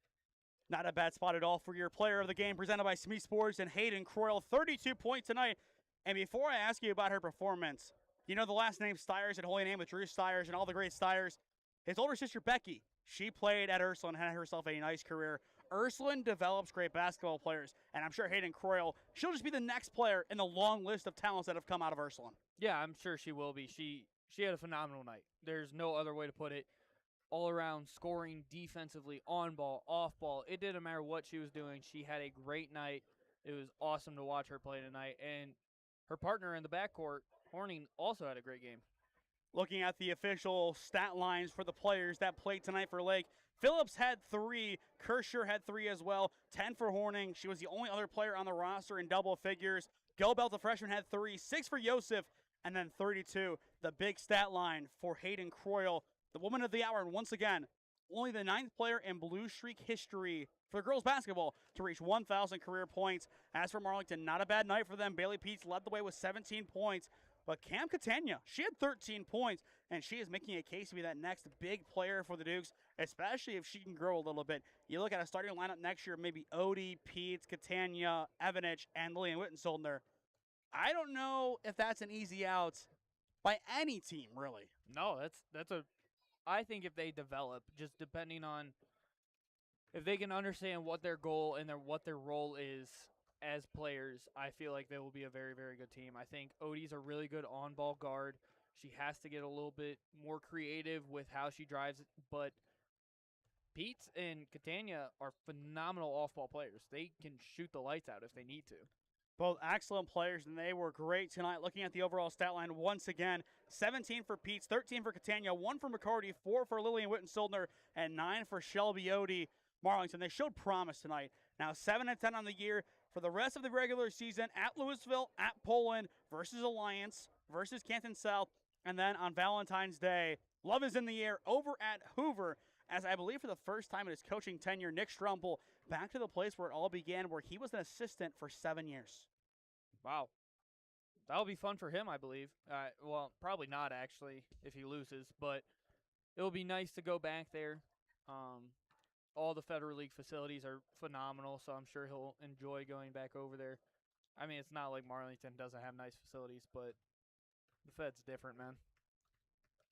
Not a bad spot at all for your player of the game, presented by SmeeSports and Hayden Croyle. 32 points tonight. And before I ask you about her performance, you know the last name Stiers and Holy Name with Drew Stiers and all the great Stiers. His older sister, Becky, she played at Ursuline and had herself a nice career. Ursuline develops great basketball players, and I'm sure Hayden Croyle, she'll just be the next player in the long list of talents that have come out of Ursuline. Yeah, I'm sure she will be. She had a phenomenal night. There's no other way to put it. All around scoring defensively, on ball, off ball. It didn't matter what she was doing. She had a great night. It was awesome to watch her play tonight. And her partner in the backcourt, Horning, also had a great game. Looking at the official stat lines for the players that played tonight for Lake, Phillips had 3, Kirscher had 3 as well, 10 for Horning. She was the only other player on the roster in double figures. Gobelt, the freshman, had 3, 6 for Yosef, and then 32. The big stat line for Hayden Croyle, the woman of the hour, and once again, only the 9th player in Blue Streak history for girls basketball to reach 1,000 career points. As for Marlington, not a bad night for them. Bailey Peets led the way with 17 points. But Cam Catania, she had 13 points, and she is making a case to be that next big player for the Dukes, especially if she can grow a little bit. You look at a starting lineup next year, maybe Odie, Peets, Catania, Evanich, and Lillian Wittensoldner. I don't know if that's an easy out by any team, really. No, that's a. I think if they develop, just depending on if they can understand what their goal and what their role is as players, I feel like they will be a very, very good team. I think Odie's a really good on-ball guard. She has to get a little bit more creative with how she drives it, but Peets and Catania are phenomenal off-ball players. They can shoot the lights out if they need to. Both excellent players, and they were great tonight. Looking at the overall stat line once again, 17 for Peets, 13 for Catania, 1 for McCarty, 4 for Lillian Wittensoldner, and 9 for Shelby Odie. Marlington, they showed promise tonight. Now 7-10 on the year. For the rest of the regular season, at Louisville, at Poland, versus Alliance, versus Canton South, and then on Valentine's Day, love is in the air over at Hoover, as I believe for the first time in his coaching tenure, Nick Strumpel back to the place where it all began, where he was an assistant for 7 years. Wow. That'll be fun for him, I believe. Well, probably not, actually, if he loses, but it'll be nice to go back there. All the Federal League facilities are phenomenal, so I'm sure he'll enjoy going back over there. I mean, it's not like Marlington doesn't have nice facilities, but the Fed's different, man.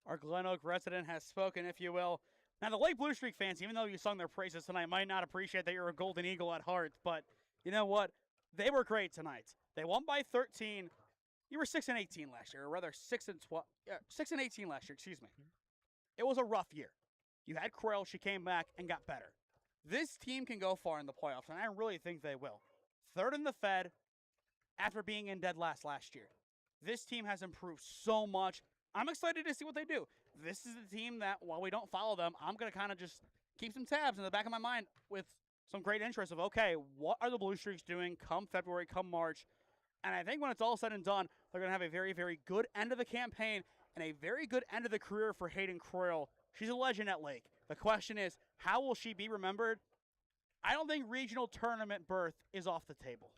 Our Glen Oak resident has spoken, if you will. Now, the Lake Blue Streak fans, even though you sung their praises tonight, might not appreciate that you're a Golden Eagle at heart, but you know what? They were great tonight. They won by 13. You were 6-18 last year, or rather 6-12. 6-18 last year, excuse me. It was a rough year. You had Croyle, she came back and got better. This team can go far in the playoffs, and I really think they will. 3rd in the Fed after being in dead last year. This team has improved so much. I'm excited to see what they do. This is a team that, while we don't follow them, I'm going to kind of just keep some tabs in the back of my mind with some great interest of, okay, what are the Blue Streaks doing come February, come March? And I think when it's all said and done, they're going to have a very, very good end of the campaign and a very good end of the career for Hayden Croyle. She's a legend at Lake. The question is, how will she be remembered? I don't think regional tournament berth is off the table.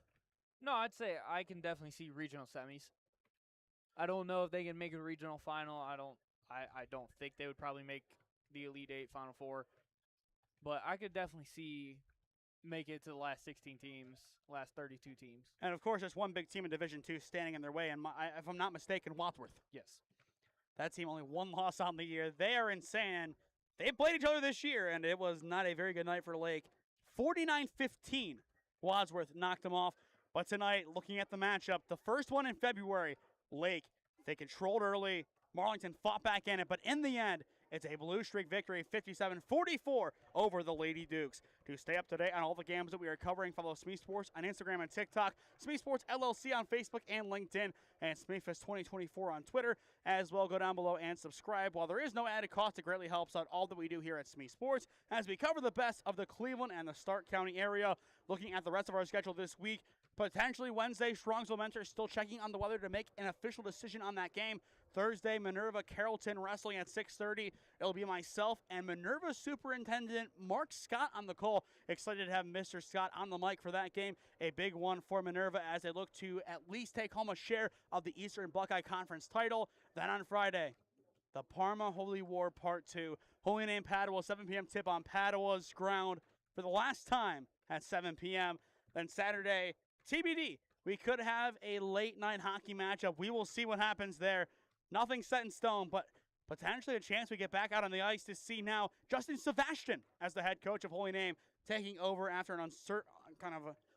No, I'd say I can definitely see regional semis. I don't know if they can make a regional final. I don't think they would probably make the Elite 8 Final 4. But I could definitely see make it to the last 16 teams, last 32 teams. And, of course, there's one big team in Division II standing in their way, and if I'm not mistaken, Wadsworth. Yes. That team only 1 loss on the year. They are insane. They played each other this year, and it was not a very good night for Lake. 49-15, Wadsworth knocked them off. But tonight, looking at the matchup, the first one in February, Lake, they controlled early. Marlington fought back in it, but in the end, it's a Blue Streak victory, 57-44 over the Lady Dukes. To stay up to date on all the games that we are covering, follow SmeeSports on Instagram and TikTok, SmeeSports LLC on Facebook and LinkedIn, and SmeeFest 2024 on Twitter. As well, go down below and subscribe. While there is no added cost, it greatly helps out all that we do here at SmeeSports as we cover the best of the Cleveland and the Stark County area. Looking at the rest of our schedule this week, Potentially Wednesday, Strongsville Mentor still checking on the weather to make an official decision on that game. Thursday, Minerva Carrollton wrestling at 6:30. It'll be myself and Minerva Superintendent Mark Scott on the call. Excited to have Mr. Scott on the mic for that game. A big one for Minerva as they look to at least take home a share of the Eastern Buckeye Conference title. Then on Friday, the Parma Holy War Part 2. Holy Name Padua, 7 p.m. tip on Padua's ground for the last time at 7 p.m. Then Saturday, TBD. We could have a late night hockey matchup. We will see what happens there. Nothing set in stone, but potentially a chance we get back out on the ice to see now Justin Sebastian as the head coach of Holy Name taking over after an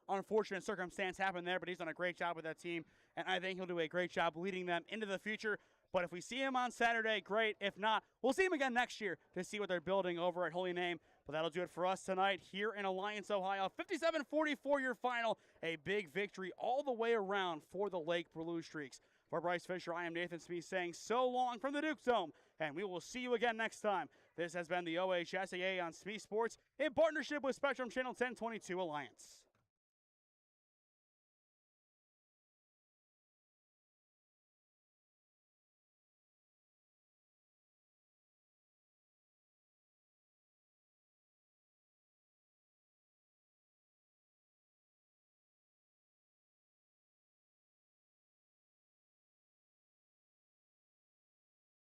unfortunate circumstance happened there, but he's done a great job with that team, and I think he'll do a great job leading them into the future. But if we see him on Saturday, great. If not, we'll see him again next year to see what they're building over at Holy Name. But that'll do it for us tonight here in Alliance, Ohio. 57-44 your final. A big victory all the way around for the Lake Blue Streaks. For Bryce Fisher, I am Nathan Smee saying so long from the Duke Dome, and we will see you again next time. This has been the OHSAA on SmeeSports in partnership with Spectrum Channel 1022 Alliance.